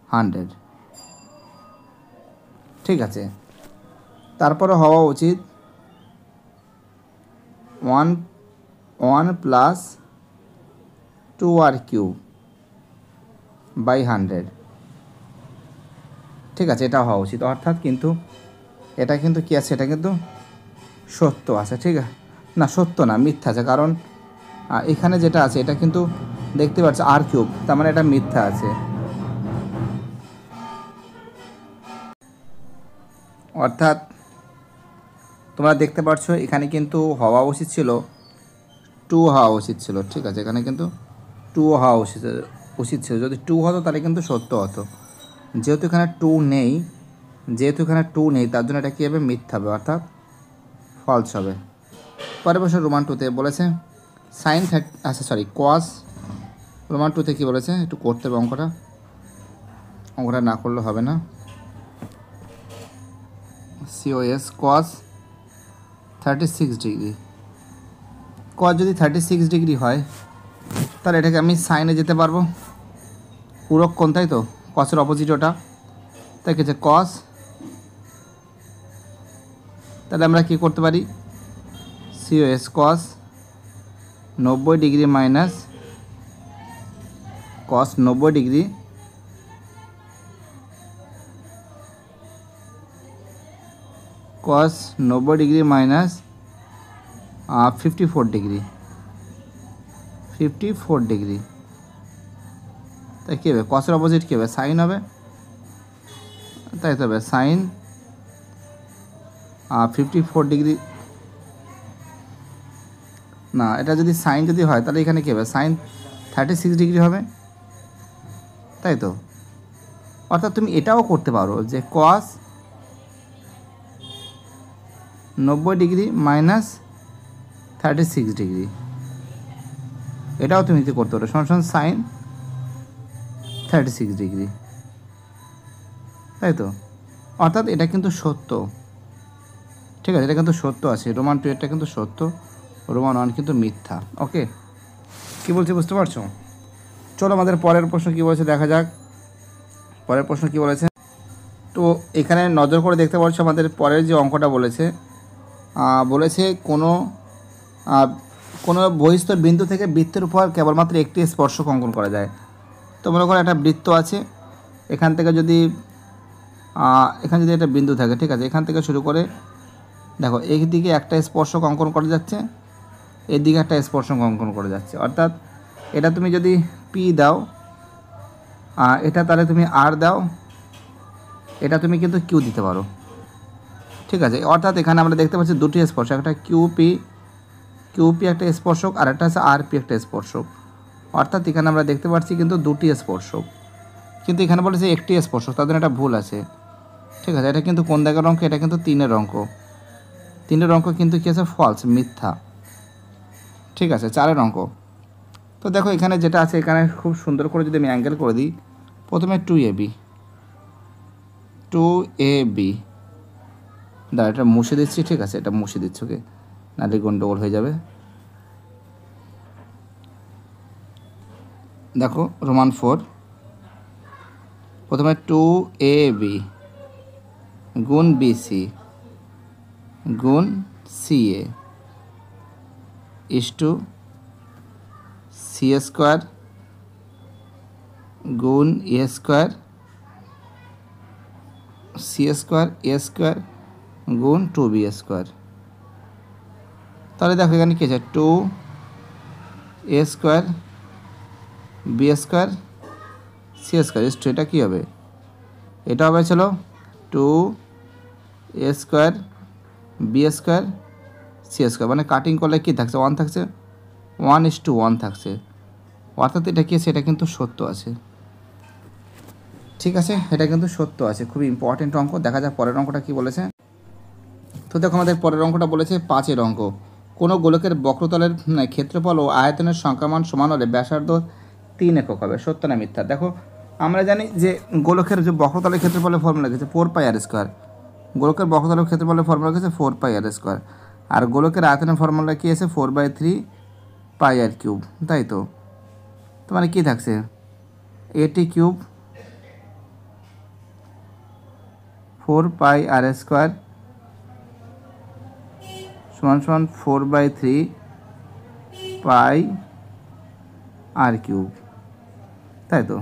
100। ঠিক আছে, তারপরে হওয়া উচিত 1 প্লাস 2R কিউব বাই 100। ঠিক আছে, এটা হওয়া উচিত, অর্থাৎ কিন্তু এটা কিন্তু কী আছে? এটা কিন্তু সত্য আছে। ঠিক আছে, না সত্য না, মিথ্যা আছে, কারণ এখানে যেটা আছে এটা কিন্তু দেখতে পাচ্ছ R কিউব, তার মানে এটা মিথ্যা আছে। অর্থাৎ তোমরা দেখতে পাচ্ছ এখানে কিন্তু হওয়া উচিত ছিল 2 হওয়া উচিত ছিল। ঠিক আছে, এখানে কিন্তু 2 হওয়া উচিত ছিল। যদি 2 হতো তাহলে কিন্তু সত্য হতো। যেহেতু এখানে 2 নেই, তার জন্য এটা কী হবে? মিথ্যা হবে, অর্থাৎ ফলস হবে। পরের বছর রোমান 2-তে বলেছে cos, রোমান 2-তে কী বলেছে? একটু করতে হবে অঙ্কটা। অঙ্কটা না করলে হবে না। COS cos 36 degree. cos যদি 36 ডিগ্রি হয় তাহলে এটাকে আমি সাইনে যেতে পারবো, পূরক কোণ, তাই তো, কসের অপোজিট ওটা, তাই কি cos। তাহলে আমরা কি করতে পারি, COS cos 90 degree minus cos 90 degree cos 90 degree minus 54 degree, 54 degree. তাই কী হবে, কসের অপোজিট কী হবে, সাইন হবে, তাই তো হবে সাইন 54 ডিগ্রি। না, এটা যদি সাইন যদি হয় তাহলে এখানে কী হবে, সাইন 36 ডিগ্রি হবে, তাই তো। অর্থাৎ তুমি এটাও করতে পারো যে cos 90 ডিগ্রি মাইনাস 36 ডিগ্রি, এটাও তুমি করতে পারো, সমান সাইন 36 ডিগ্রি, তাই তো। অর্থাৎ এটা কিন্তু সত্য, ঠিক আছে, এটা কিন্তু সত্য আছে, রোমান 2 এটা কিন্তু সত্য, রোমান 1 কিন্তু মিথ্যা। ওকে, কী বলছি বুঝতে পারছো? চলো আমাদের পরের প্রশ্ন কী বলেছে দেখা যাক। পরের প্রশ্ন কী বলেছে, তো এখানে নজর করে দেখতে পাচ্ছ আমাদের পরের যে অঙ্কটা বলেছে, বলেছে কোনো বহিঃস্থ বিন্দু থেকে বৃত্তের উপর কেবলমাত্র একটি স্পর্শক অঙ্কন করা যায়। তো মনে করো একটা বৃত্ত আছে, এখান থেকে যদি এখানে যদি একটা বিন্দু থাকে, ঠিক আছে, এখান থেকে শুরু করে দেখো এই দিকে একটা স্পর্শক অঙ্কন করা যাচ্ছে, এর দিকে একটা স্পর্শক অঙ্কন করা যাচ্ছে। অর্থাৎ এটা তুমি যদি পি দাও, এটা তাহলে তুমি আর দাও, এটা তুমি কিন্তু কিউ দিতে পারো, ঠিক আছে। অর্থাৎ এখানে আমরা দেখতে পাচ্ছি দুটি স্পর্শক, একটা কিউপি একটা স্পর্শক, আর একটা আছে আরপি একটা স্পর্শক। অর্থাৎ এখানে আমরা দেখতে পাচ্ছি কিন্তু দুটি স্পর্শক, কিন্তু এখানে বলেছে একটি স্পর্শক, তাদের একটা ভুল আছে, ঠিক আছে। এটা কিন্তু কোন দাগের অঙ্ক, এটা কিন্তু 3-এর অঙ্ক, 3-এর অঙ্ক কিন্তু কী আছে, ফলস, মিথ্যা, ঠিক আছে। 4-এর অঙ্ক। তো দেখো এখানে যেটা আছে, এখানে খুব সুন্দর করে যদি আমি অ্যাঙ্গেল করে দিই, প্রথমে 2AB দাঁড়া, এটা মুছে দিচ্ছি, ঠিক আছে, এটা মুছে দিচ্ছি, ওকে, নাহলে গন্ডগোল হয়ে যাবে। দেখো রোমান 4, প্রথমে 2AB গুণ BC গুণ CA is to CA square গুণ A square, CA square A square গুণ 2B স্কোয়ার। তাহলে দেখো এখানে কী আছে, 2A square B square C square is to, এটা কী হবে, এটা হবে চলো 2A square B square C square, মানে কাটিং করলে কী থাকছে, 1 থাকছে, 1:1 থাকছে। অর্থাৎ এটা কী আছে, এটা কিন্তু সত্য আছে, ঠিক আছে, এটা কিন্তু সত্য আছে। খুবই ইম্পর্টেন্ট অঙ্ক। দেখা যাক পরের অঙ্কটা কী বলেছে। তো দেখো আমাদের পরের অঙ্কটা বলেছে 5-এর অঙ্ক, কোনো গোলকের বক্রতলের ক্ষেত্রফল ও আয়তনের সংখ্যামান সমান হলে ব্যাসার্ধ 3 একক হবে, সত্য না মিথ্যা। দেখো আমরা জানি যে গোলকের যে বক্রতলের ক্ষেত্রফলের ফর্মুলা লিখেছে 4πr², গোলকের বক্রতলের ক্ষেত্রফলের ফর্মুলা লিখেছে 4πr², আর গোলকের আয়তনের ফর্মুলা কী আছে, 4/3πr³, তাই তো। তো মানে কী থাকছে, AT³ 4πr² সমান 4/3πr³, তাই তো।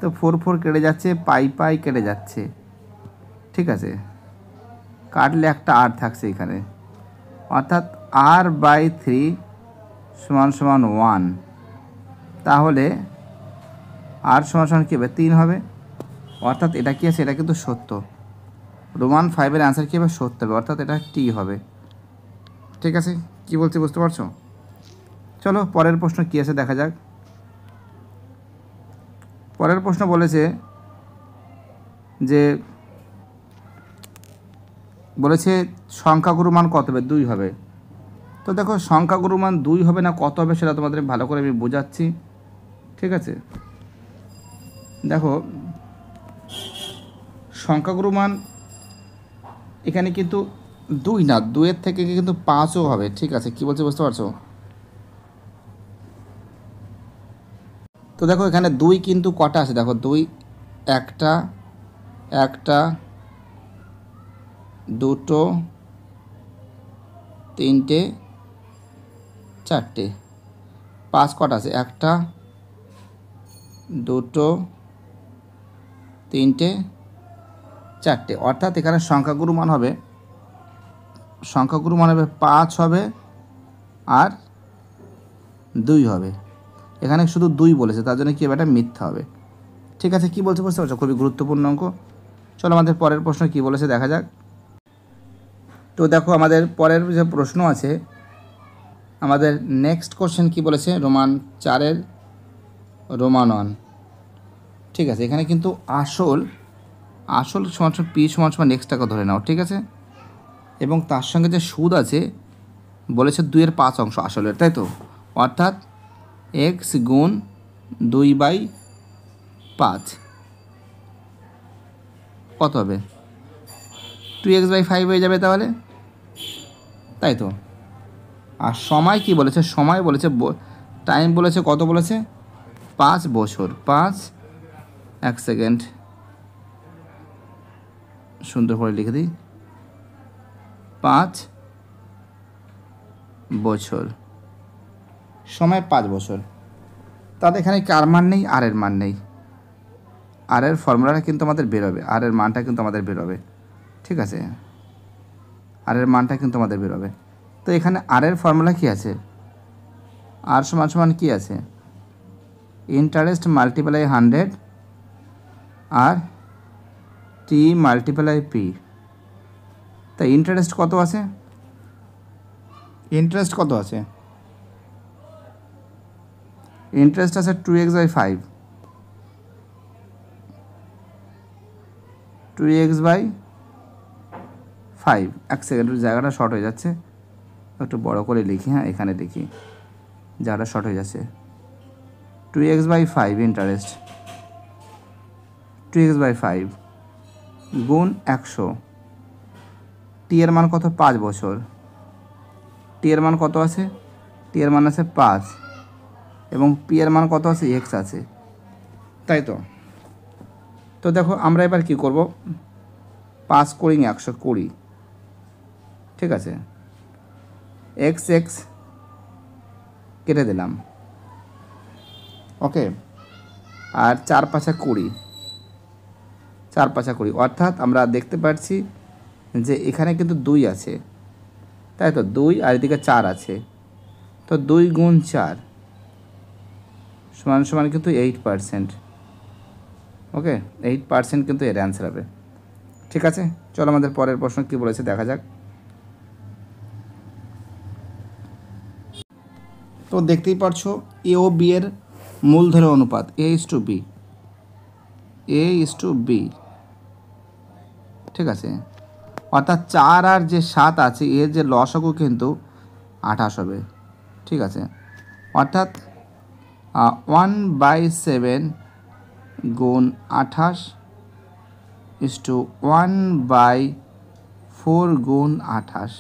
তো 4 কেটে যাচ্ছে, পাই কেটে যাচ্ছে, ঠিক আছে, কাটলে একটা আর থাকছে এখানে, অর্থাৎ r/3 সমান 1, তাহলে r সমান কী হবে, 3 হবে। অর্থাৎ এটা কী আছে, এটা কিন্তু সত্য, রোমান 5-এর অ্যান্সার কী হবে, সত্য হবে, অর্থাৎ এটা টি হবে, ঠিক আছে। কি বলছি বুঝতে পারছো? চলো পরের প্রশ্ন কী আছে দেখা যাক। পরের প্রশ্ন বলেছে যে সংখ্যাগুরু মান কত হবে, 2 হবে। তো দেখো সংখ্যাগুরু মান 2 হবে না কত হবে সেটা তোমাদের ভালো করে আমি বোঝাচ্ছি, ঠিক আছে। দেখো সংখ্যাগুরু মান এখানে কিন্তু 2 না, 2-এর থেকে কিন্তু 5ও হবে। ঠিক আছে, কি বলছে বুঝতে পারছো? তো দেখো এখানে 2 কিন্তু কটা আছে, দেখো 2 একটা, একটা, দুটো, তিনটে, চারটে। 5 কটা আছে? একটা, দুটো, তিনটে, চারটে। অর্থাৎ এখানে সংখ্যাগুরু মান হবে 5 হবে আর 2 হবে। এখানে শুধু 2 বলেছে, তার জন্য কি এটা মিথ্যা হবে। ঠিক আছে, কি বলছে বুঝতে পারছো? খুবই গুরুত্বপূর্ণ অঙ্ক। চলো আমাদের পরের প্রশ্ন কি বলেছে দেখা যাক। তো দেখো আমাদের পরের যে প্রশ্ন আছে, আমাদের নেক্সট কোশ্চেন কি বলেছে, রোমান 4-এর রোমান 1। ঠিক আছে, এখানে কিন্তু আসল সমান পি সমান নেক্সটটাকে ধরে নাও। ঠিক আছে, এবং তার সঙ্গে যে সুদ আছে বলেছে 2-এর 5 অংশ আসলের, তাই তো? অর্থাৎ x গুণ 2/5 কত হবে? 2x/5 হয়ে যাবে তাহলে, তাই তো? আর সময় কি বলেছে? সময় বলেছে, টাইম বলেছে কত বলেছে? 5 বছর। 1 সেকেন্ড সুন্দর করে লিখে দিই, 5 বছর, সময় 5 বছর। তাহলে এখানে কার মান নেই? আর এর মান নেই। আর এর ফর্মুলাটা কিন্তু আমাদের বেরোবে, আর এর মানটা কিন্তু আমাদের বেরোবে। ঠিক আছে, আর এর মানটা কিন্তু আমাদের বেরোবে। তো এখানে আর এর ফর্মুলা কি আছে? আর সমান কি আছে? ইন্টারেস্ট মাল্টিপ্লাই 100 আর টি মাল্টিপ্লাই পি। তাই ইন্টারেস্ট কত আছে? ইন্টারেস্ট কত আছে? ইন্টারেস্ট আছে 2x/5, 2x/5। 1 সেকেন্ডের জায়গাটা শর্ট হয়ে যাচ্ছে, একটু বড় করে লিখি। হ্যাঁ, এখানে লিখি, জায়গাটা শর্ট হয়ে যাচ্ছে। 2x/5 ইন্টারেস্ট, 2x/5 গুণ 100। টি এর মান কত? 5 বছর। টি এর মান কত আছে? টি এর মান আছে 5, এবং পি এর মান কত আছে? x আছে, তাই তো? তো দেখো আমরা এবার কি করব, 5 কোড়িং 120। ঠিক আছে, এক্স কেটে দিলাম, ওকে। আর 4 5 20, 4 5 20। অর্থাৎ আমরা দেখতে পাচ্ছি যে এখানে কিন্তু 2 আছে, তাই তো? 2 আর এদিকে 4 আছে, তো 2 গুণ 4 সমান কিন্তু 8%। ওকে, 8% কিন্তু এর অ্যান্সার হবে। ঠিক আছে, চলো আমাদের পরের প্রশ্ন কী বলেছে দেখা যাক। তো দেখতেই পারছো এ ও বি এর মূলধনের অনুপাত A/B, A/B। ঠিক আছে, অর্থাৎ 4 আর যে 7 আছে এর যে লসাগু কিন্তু 28 হবে। ঠিক আছে, অর্থাৎ 1/7 গুণ 28 1/4 গুণ 28।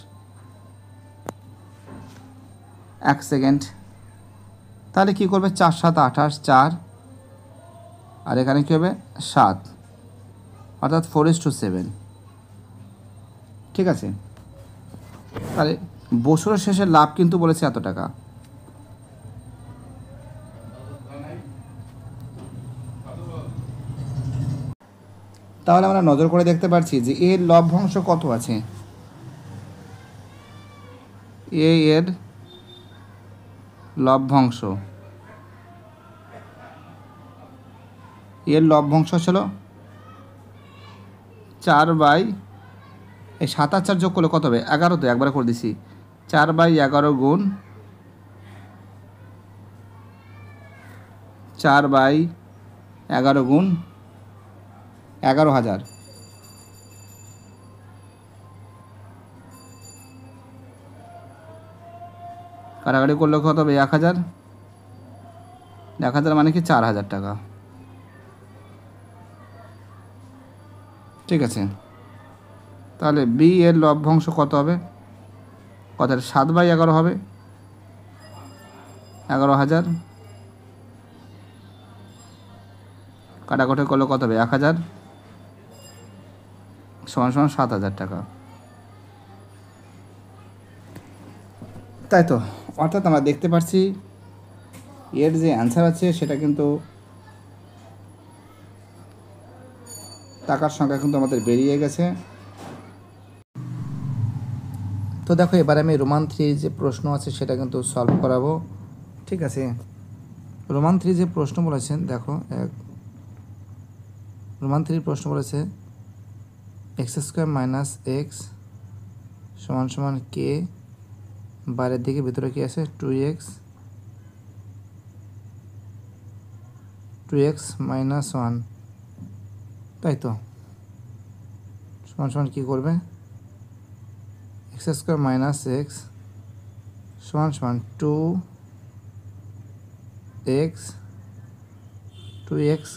1 সেকেন্ড, তাহলে কী করবে? 4 7 28, 4 আর এখানে কী হবে? 7, অর্থাৎ 4:7। ঠিক আছে, তাহলে বছরের শেষে লাভ কিন্তু বলেছে এত টাকা। তাহলে আমরা নজর করে দেখতে পাচ্ছি যে এর লভ্যাংশ কত আছে। এর লভ্যাংশ, ছিল 4/, এই 7 আর 4 যোগ করলে কত হবে? 11। তো একবারে করে দিছি, 4/11 গুণ 4/11 গুণ 11,000। কাটাকাটি করলে কত হবে? 1,000। 1,000 মানে কি? 4,000 টাকা। ঠিক আছে, তাহলে বি এর লভ্যাংশ কত হবে? কত? 7/11 হবে, 11,000 কাটাকুটি করলে কত হবে? 1,000 সমান সমান 7,000 টাকা, তাই তো। অর্থাৎ আমরা দেখতে পাচ্ছি এর যে অ্যান্সার আছে সেটা কিন্তু টাকার সংখ্যা কিন্তু আমাদের বেরিয়ে গেছে। তো দেখো এবার আমি রোমান 3 যে প্রশ্ন আছে সেটা কিন্তু সলভ করাবো। ঠিক আছে, রোমান 3 যে প্রশ্ন বলেছেন দেখো, রোমান 3 প্রশ্ন বলেছে x² - x সমান সমান কে, বাইরের দিকে ভিতরে কি আছে 2x - 1, তাই তো, সমান সমান কী করবে? x² - x সমান সমান 2x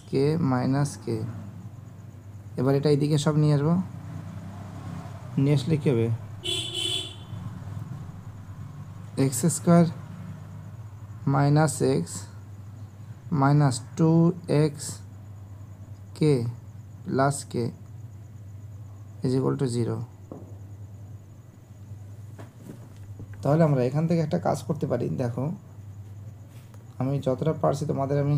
কে মাইনাস কে। এবার এটা এইদিকে সব নিয়ে আসবো, নিয়ে আসলে কী হবে? x² - x minus 2x k plus K is equal to 0। তাহলে আমরা এখান থেকে একটা কাজ করতে পারি। দেখো আমি যতটা পারছি তোমাদের আমি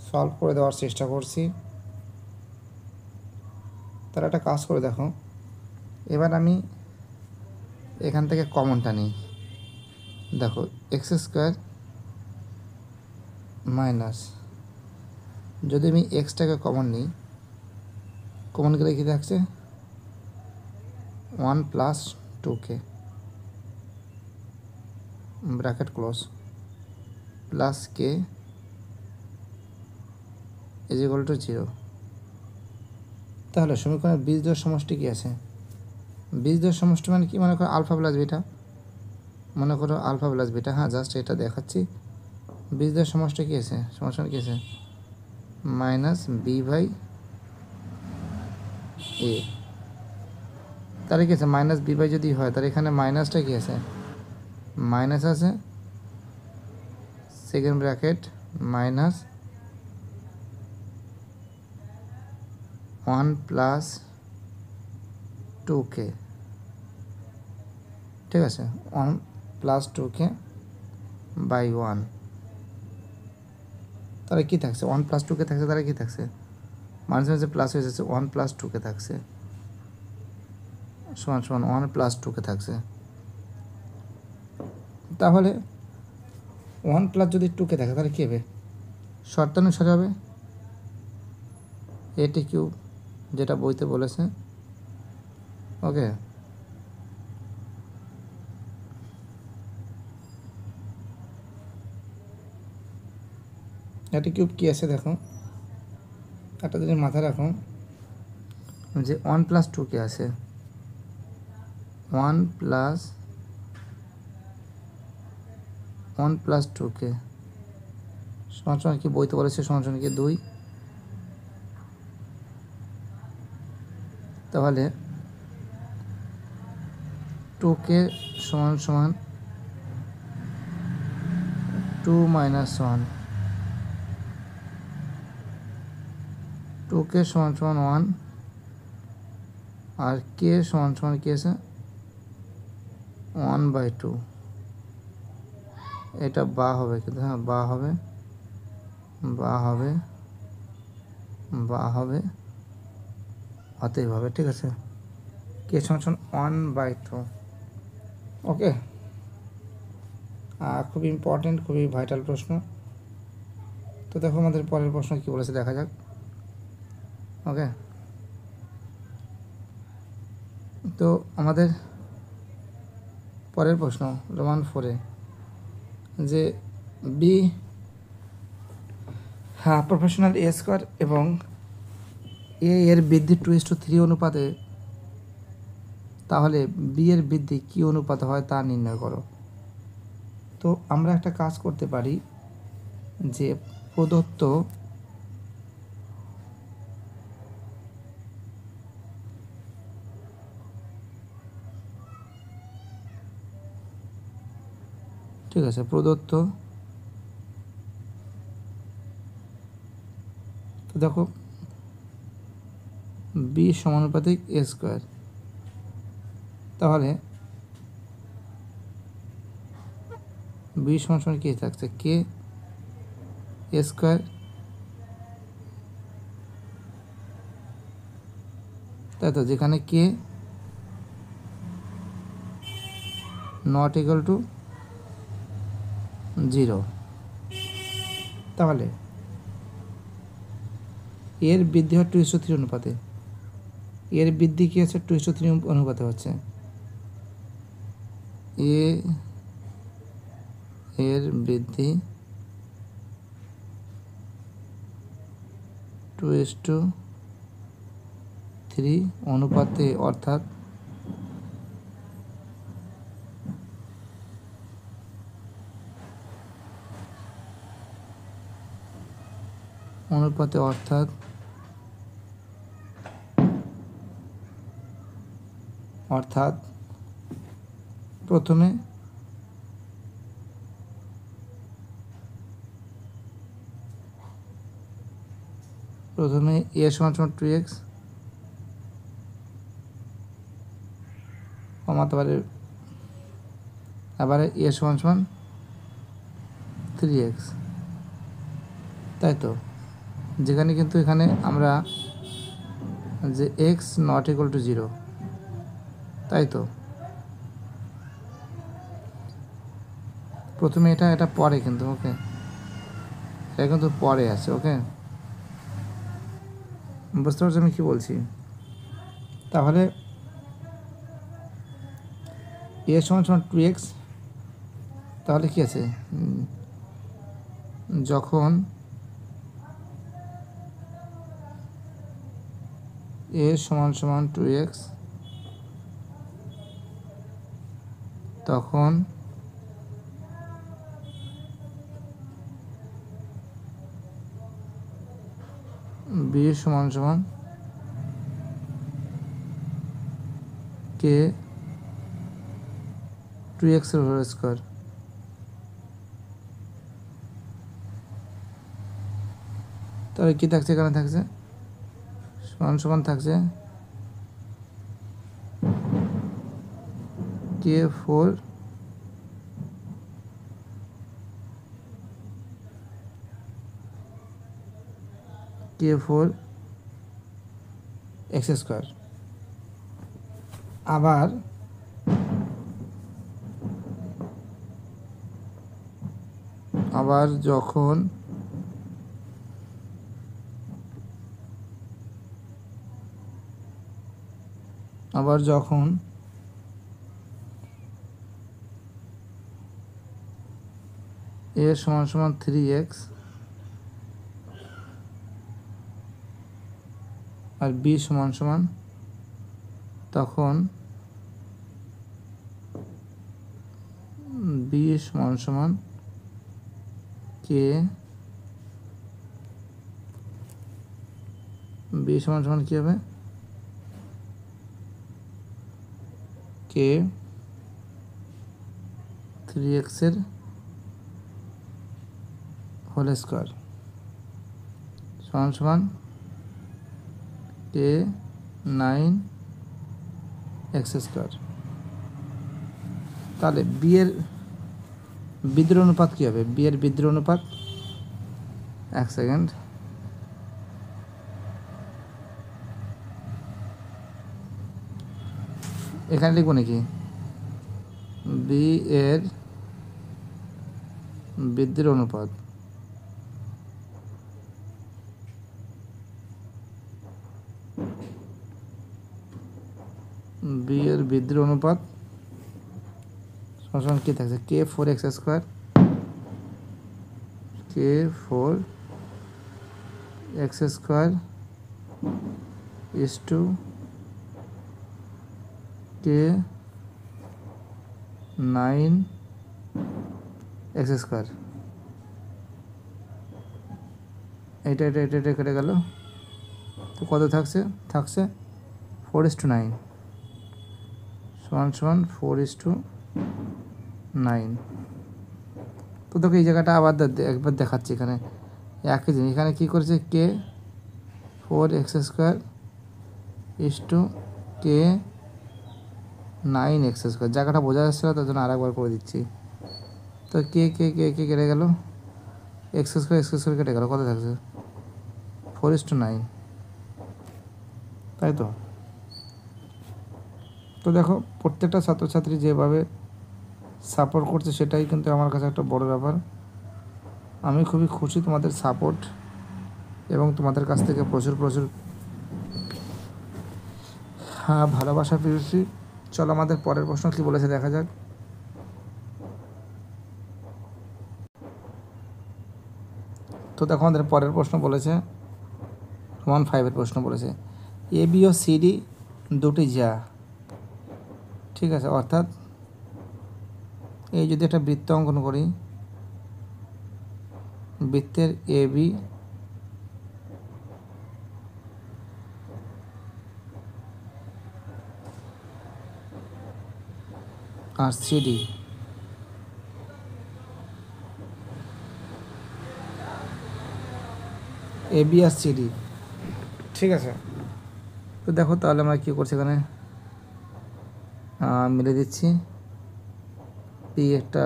সলভ করে দেওয়ার চেষ্টা করছি। তারা একটা কাজ করে দেখো, এবার আমি এখান থেকে কমনটা নিই। দেখো x² মাইনাস, যদি আমি এক্সটাকে কমন নিই, কমন গেলে কী থাকছে? 1 + 2k bracket close plus K is equal to 0। তাহলে সমীকরণের বীজদ্বয়ের সমষ্টি কী আছে? বীজদ্বয়ের সমষ্টি মানে কি? মনে করো আলফা প্লাস বিটা, মনে করো আলফা প্লাস বিটা। হ্যাঁ, জাস্ট এটা দেখাচ্ছি। বীজদ্বয়ের সমষ্টি কী আছে? সমষ্টি কী আছে? -b/a। তাহলে কী আছে? -b/ যদি হয় তাহলে এখানে মাইনাসটা কী আছে? মাইনাস আছে, সেকেন্ড ব্র্যাকেট মাইনাস 1 + 2k। ঠিক আছে, 1 + 2k বাই 1। তাহলে কী থাকছে? 1 + 2k থাকছে, তাহলে কী থাকছে? মাইনাস মাইনাসে প্লাস হয়ে যাচ্ছে, 1 + 2k থাকছে, সমান সমান 1 + 2k থাকছে। তাহলে 1 প্লাস যদি 2k থাকে তাহলে কী হবে? শর্তানুসারে হবে a/3, যেটা বইতে বলেছে। ওকে, a/3 কী আছে দেখো, একটা জিনিস মাথায় রাখো যে 1 + 2k আছে, 1 + 2k সমান সমান কি বইতে বলেছে? সমান সমান কি 2। তাহলে 2k সমান সমান 2 - 1, 2k সমান সমান 1, আর k সমান সমান কি আছে? 1/2। এটা বা হবে কিন্তু, হ্যাঁ বা হবে, বা হবে, বা হবে, অতএব হবে। ঠিক আছে, k সমান সমান 1/2। ওকে, খুবই ইম্পর্টেন্ট, খুবই ভাইটাল প্রশ্ন। তো দেখো আমাদের পরের প্রশ্ন কী বলেছে দেখা যাক। ওকে, তো আমাদের পরের প্রশ্ন রোমান 4-এ যে বি প্রফেশনাল a² এবং a এর বৃদ্ধি 2:3 অনুপাতে, তাহলে বি এর বৃদ্ধি কী অনুপাতে হয় তা নির্ণয় করো। তো আমরা একটা কাজ করতে পারি যে প্রদত্ত ঠিক আছে, প্রদত্ত। তো দেখো বি সমানুপাতিক এ স্কোয়ার, তাহলে বি সমান সমান কী থাকছে, কে এ স্কোয়ার, তাই তো, যেখানে কে নট ইকুয়াল টু 0। তাহলে এর বৃদ্ধি হয় 2:3 অনুপাতে, এর বৃদ্ধি কী আছে 2:3 অনুপাতে হচ্ছে, এর বৃদ্ধি 2:3 অনুপাতে, অর্থাৎ অর্থাৎ প্রথমে এ সমান সমান 2x কমাতে পারে, আবার এ সমান সমান 3x, তাই তো, যেখানে কিন্তু এখানে আমরা যে x নট ইকুয়াল টু 0, তাই তো, প্রথমে এটা পরে কিন্তু, ওকে, এটা কিন্তু পরে আছে, ওকে, বুঝতে পারছি আমি কী বলছি। তাহলে এ সমান সমান 2x, তাহলে কি আছে, যখন এ সমান সমান 2x, তখন বি সমান সমান কে 2x এর হোল স্কোয়ার, তাহলে কী থাকছে, এখানে থাকছে সমান সমান থাকছে K4 x স্কোয়ার। আবার যখন a সমান সমান 3x আর b সমান সমান, তখন b সমান সমান b সমান সমান কী হবে, k 3x এর হোল স্কোয়ার সমান সমান k 9x স্কোয়ার। তাহলে বি এর বৃদ্ধির অনুপাত কী হবে, বি এর বৃদ্ধির অনুপাত, এক সেকেন্ড, এখানে লিখবো নাকি, বি এর বৃদ্ধির অনুপাত, বি এর বৃদ্ধির অনুপাত সমান কী থাকছে, K4x square, K4x square is to K 9x square. এটা কেটে গেল, তো কত থাকছে 4:9 সমান 4:9। তো দেখো এই জায়গাটা আবার একবার দেখাচ্ছি। এখানে একই জিনিস, এখানে কী করেছে, কে 4x² is to K 9x²। জায়গাটা বোঝা যাচ্ছে না, তার জন্য আরেকবার করে দিচ্ছি। তো কে কে কে কে কেটে গেল, x² কেটে গেল, কত থাকছে 4:9, তাই তো। তো দেখো প্রত্যেকটা ছাত্রছাত্রী যেভাবে সাপোর্ট করছে সেটাই কিন্তু আমার কাছে একটা বড় ব্যাপার। আমি খুবই খুশি তোমাদের সাপোর্ট এবং তোমাদের কাছ থেকে প্রচুর প্রচুর ভালোবাসা পেয়েছি। চলো আমাদের পরের প্রশ্ন কী বলেছে দেখা যাক। তো দেখো আমাদের পরের প্রশ্ন বলেছে 1.5 প্রশ্ন বলেছে, A B O C D দুটি যা, ঠিক আছে। অর্থাৎ এই যদি একটা বৃত্ত অঙ্কন করি, বৃত্তের A B R CD, A B R CD, ঠিক আছে। তো দেখো তাহলে আমরা কী করছি, এখানে মিলে দিচ্ছি। পি একটা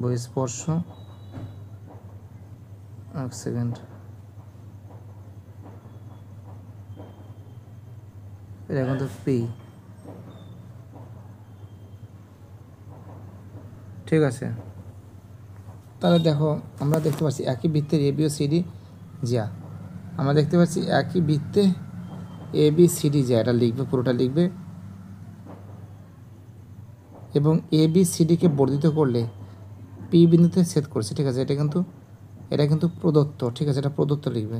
বহিঃস্পর্শ, এক সেকেন্ড, এটা কিন্তু পি, ঠিক আছে। তাহলে দেখো আমরা দেখতে পাচ্ছি একই বৃত্তের এ বি ও সিডি যা, আমরা দেখতে পাচ্ছি একই বৃত্তে এ বি সিডি যা, এটা লিখবে, পুরোটা লিখবে। এবং এ বি সিডিকে বর্ধিত করলে পি বিন্দুতে ছেদ করছে, ঠিক আছে। এটা কিন্তু প্রদত্ত, ঠিক আছে, এটা প্রদত্ত লিখবে,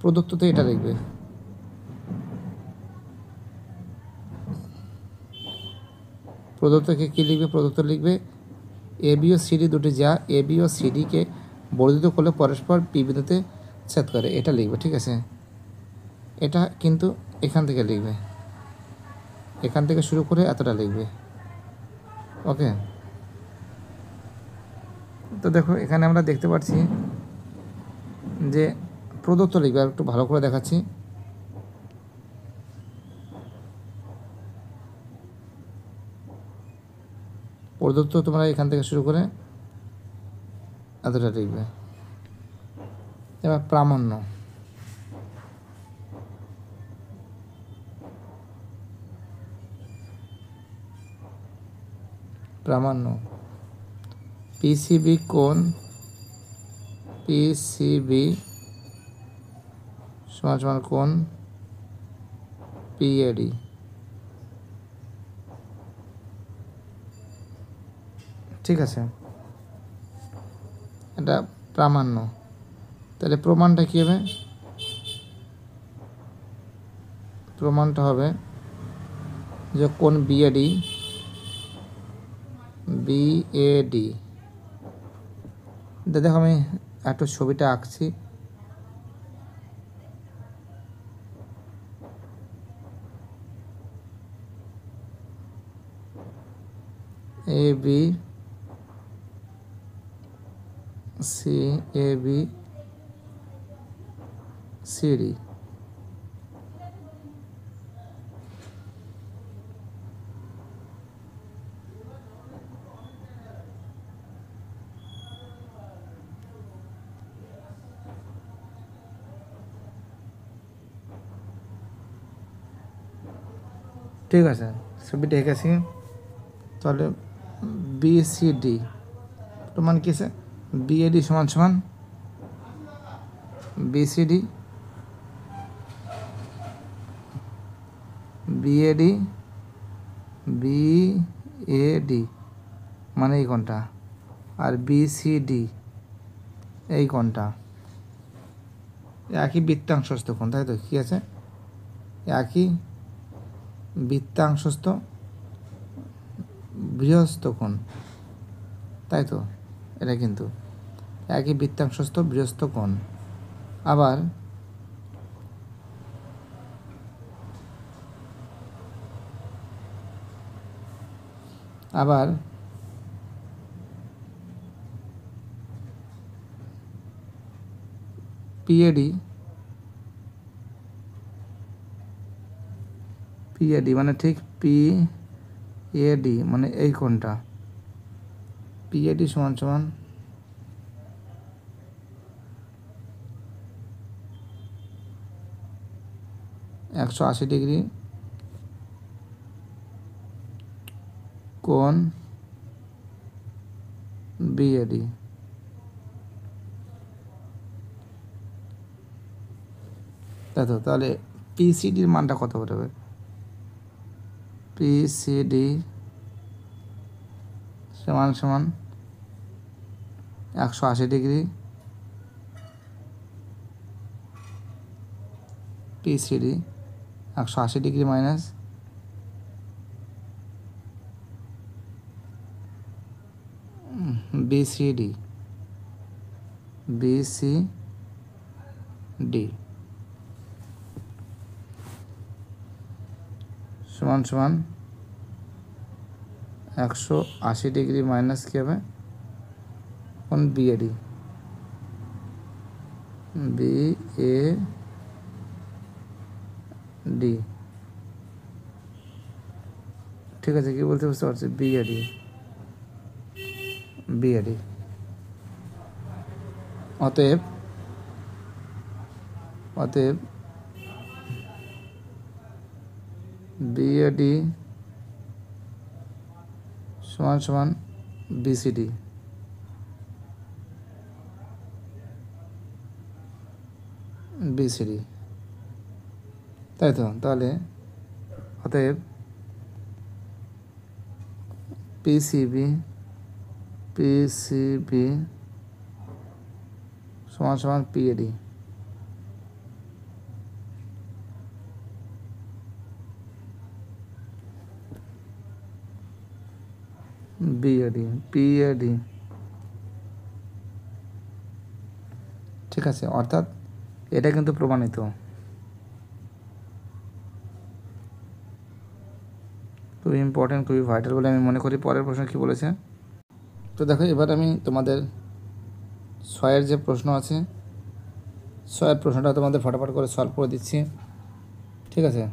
প্রদত্ততে এটা লিখবে। প্রদত্তকে কী লিখবে, প্রদত্ত লিখবে এ বি ও সিডি দুটি যা এ বি ও সিডিকে বর্ধিত করলে পরস্পর পি বিন্দুতে ছেদ করে, এটা লিখবে, ঠিক আছে। এটা কিন্তু এখান থেকে লিখবে, এখান থেকে শুরু করে এতটা লিখবে, ওকে। তো দেখো এখানে আমরা দেখতে পাচ্ছি যে প্রদত্ত লিখবে, আর একটু ভালো করে দেখাচ্ছি। প্রদত্ত তোমরা এখান থেকে শুরু করে এতটা লিখবে। এবার প্রামাণ্য, প্রামাণ্য পিসিবি কোণ, পিসিবি সমান সমান কোণ পিএডি, ঠিক আছে। এটা প্রামাণ্য। তাহলে প্রমাণটা কী হবে, প্রমাণটা হবে যে কোণ বিএডি, বিএডি, দেখো আমি একটু ছবিটা আঁকছি। A B C, A B CD, ঠিক আছে। ছবিটা এঁকেছি। তাহলে বিসিডি প্রমাণ কী আছে, বিএডি সমান সমান বিসিডি, বিএডি, বিএডি মানে এই কোণটা, আর বিসিডি এই কোণটা একই বৃত্তাংশস্থ কোণ, তাই তো। কী আছে, একই বৃত্তাংশস্থ বৃহস্ত কোণ, তাই তো। এটা কিন্তু একই বৃত্তাংশস্থ বৃহস্ত কোণ। আবার পিএডি মানে ঠিক পিএডি মানে এই কোণটা, পিএডি সমান সমান 180 ডিগ্রি কোণ বিএডি। তাই তো, তাহলে পিসিডির মানটা কত হবে? পিসিডি সমান সমান 180 degree PCD 180 degree minus BCD সমান সমান 180 ডিগ্রি মাইনাস কী হবে? কোন বিএডি, বিএডি, ঠিক আছে, কি বলতে বুঝতে পারছি? বিএডি অতএব বিএডি সমান সমান বিসিডি। তাই তো, তাহলে অতএব পিসিবি সমান সমান পিএডি। পিএডি ঠিক আছে, অর্থাৎ এটা কিন্তু প্রমাণিত। খুবই ইম্পর্টেন্ট, খুবই ভাইটাল বলে আমি মনে করি। পরের প্রশ্ন কী বলেছে? তো দেখো, এবার আমি তোমাদের 6 যে প্রশ্ন আছে, 6 প্রশ্নটা তোমাদের ফটাফট করে সলভ করে দিচ্ছি, ঠিক আছে?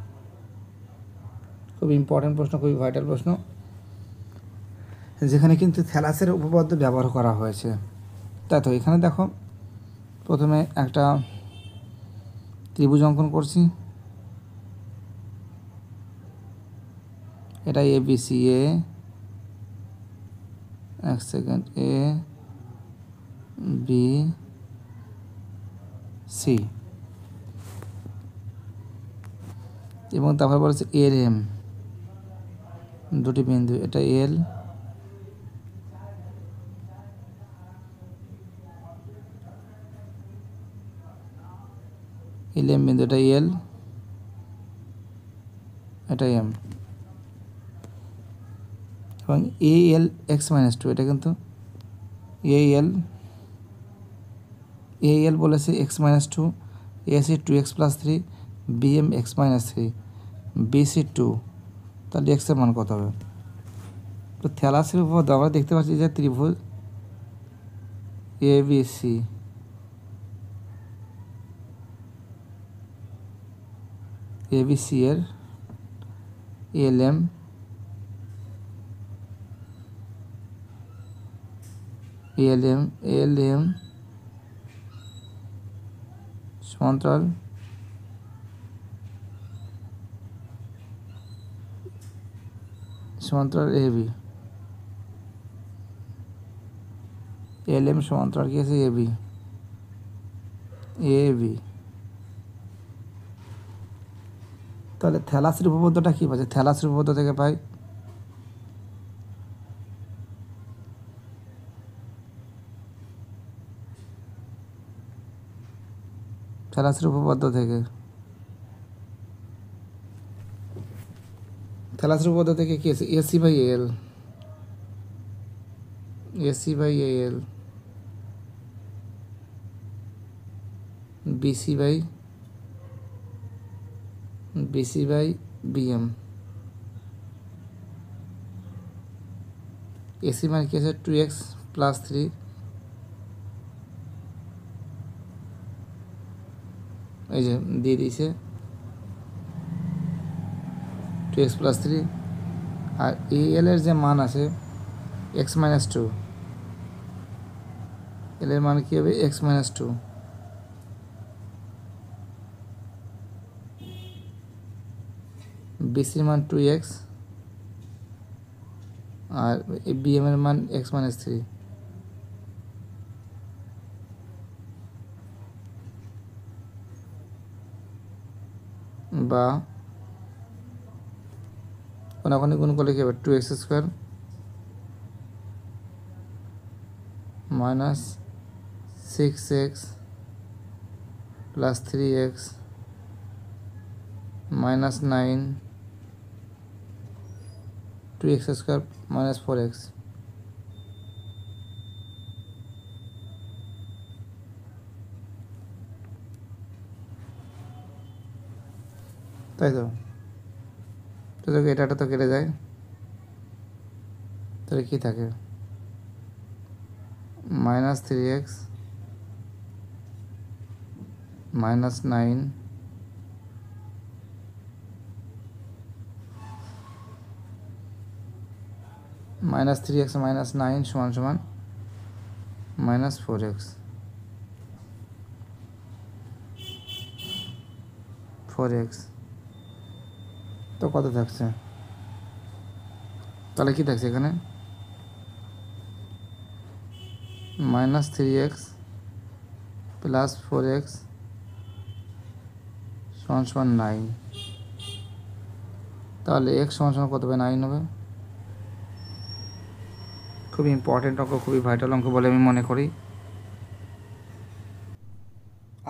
খুব ইম্পর্টেন্ট প্রশ্ন, খুবই ভাইটাল প্রশ্ন, যেখানে কিন্তু থ্যালাসের উপপাদ্য ব্যবহার করা হয়েছে। তাই তো, এখানে দেখো, প্রথমে একটা ত্রিভুজ অঙ্কন করছি। এটা এবিসি, এক সেকেন্ড, এ বি সি, এবং তারপর বলেছে এর এম, দুটি বিন্দু, এটা এল, এম বিন্দু, এটা এল, এটা এম, এবং এ এল x-2, এটা কিন্তু এ এল বলেছে x-2, AC 2x+3, BM x-3, BC 2, তাহলে এক্সের মান কত হবে? তো থ্যালাসের উপর আমরা দেখতে পাচ্ছি যে ত্রিভুজ এবিসি, এর এলএম সমান্তরাল এবি, এলএম সমান্তরাল কি আছে? এবি। তাহলে থ্যালাসের উপপাদ্যটা কী পাচ্ছে? থ্যালাসের উপপাদ্য থেকে পাই থ্যালাসের উপপাদ্য থেকে কী আছে? AC by L, BC by BM. AC মানে কি আছে? 2x+3, এই যে দিয়ে দিয়েছে 2x প্লাস 3, আর এল এর যে মান আছে x মাইনাস 2, এল এর মান কী হবে x মাইনাস 2, বিসির মান 2x, আর বিএম এর মান x মাইনাস 3। বা কোনাকুনি গুণ করলে কী হবে 2x square minus 6x plus 3x minus 9, 2x square minus 4x। তাই তো, তো এটা তো কেটে যায়, তাহলে কী থাকে minus 3x minus 9 minus 3x minus 9 সমান সমান মাইনাস 4x। তো কত থাকছে, তাহলে কি থাকছে এখানে মাইনাস 3x প্লাস 4x সমান সমান 9, তাহলে x সমান সমান কত হবে 9 হবে। খুবই ইম্পর্টেন্ট অঙ্ক, খুবই ভাইটাল অঙ্ক বলে আমি মনে করি।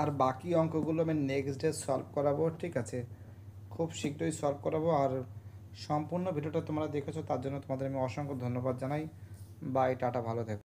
আর বাকি অঙ্কগুলো আমি নেক্সট ডে সলভ করাবো, ঠিক আছে, খুব শীঘ্রই সলভ করাবো। আর সম্পূর্ণ ভিডিওটা তোমরা দেখেছো তার জন্য তোমাদের আমি অসংখ্য ধন্যবাদ জানাই। বাই, টাটা, ভালো থেকো।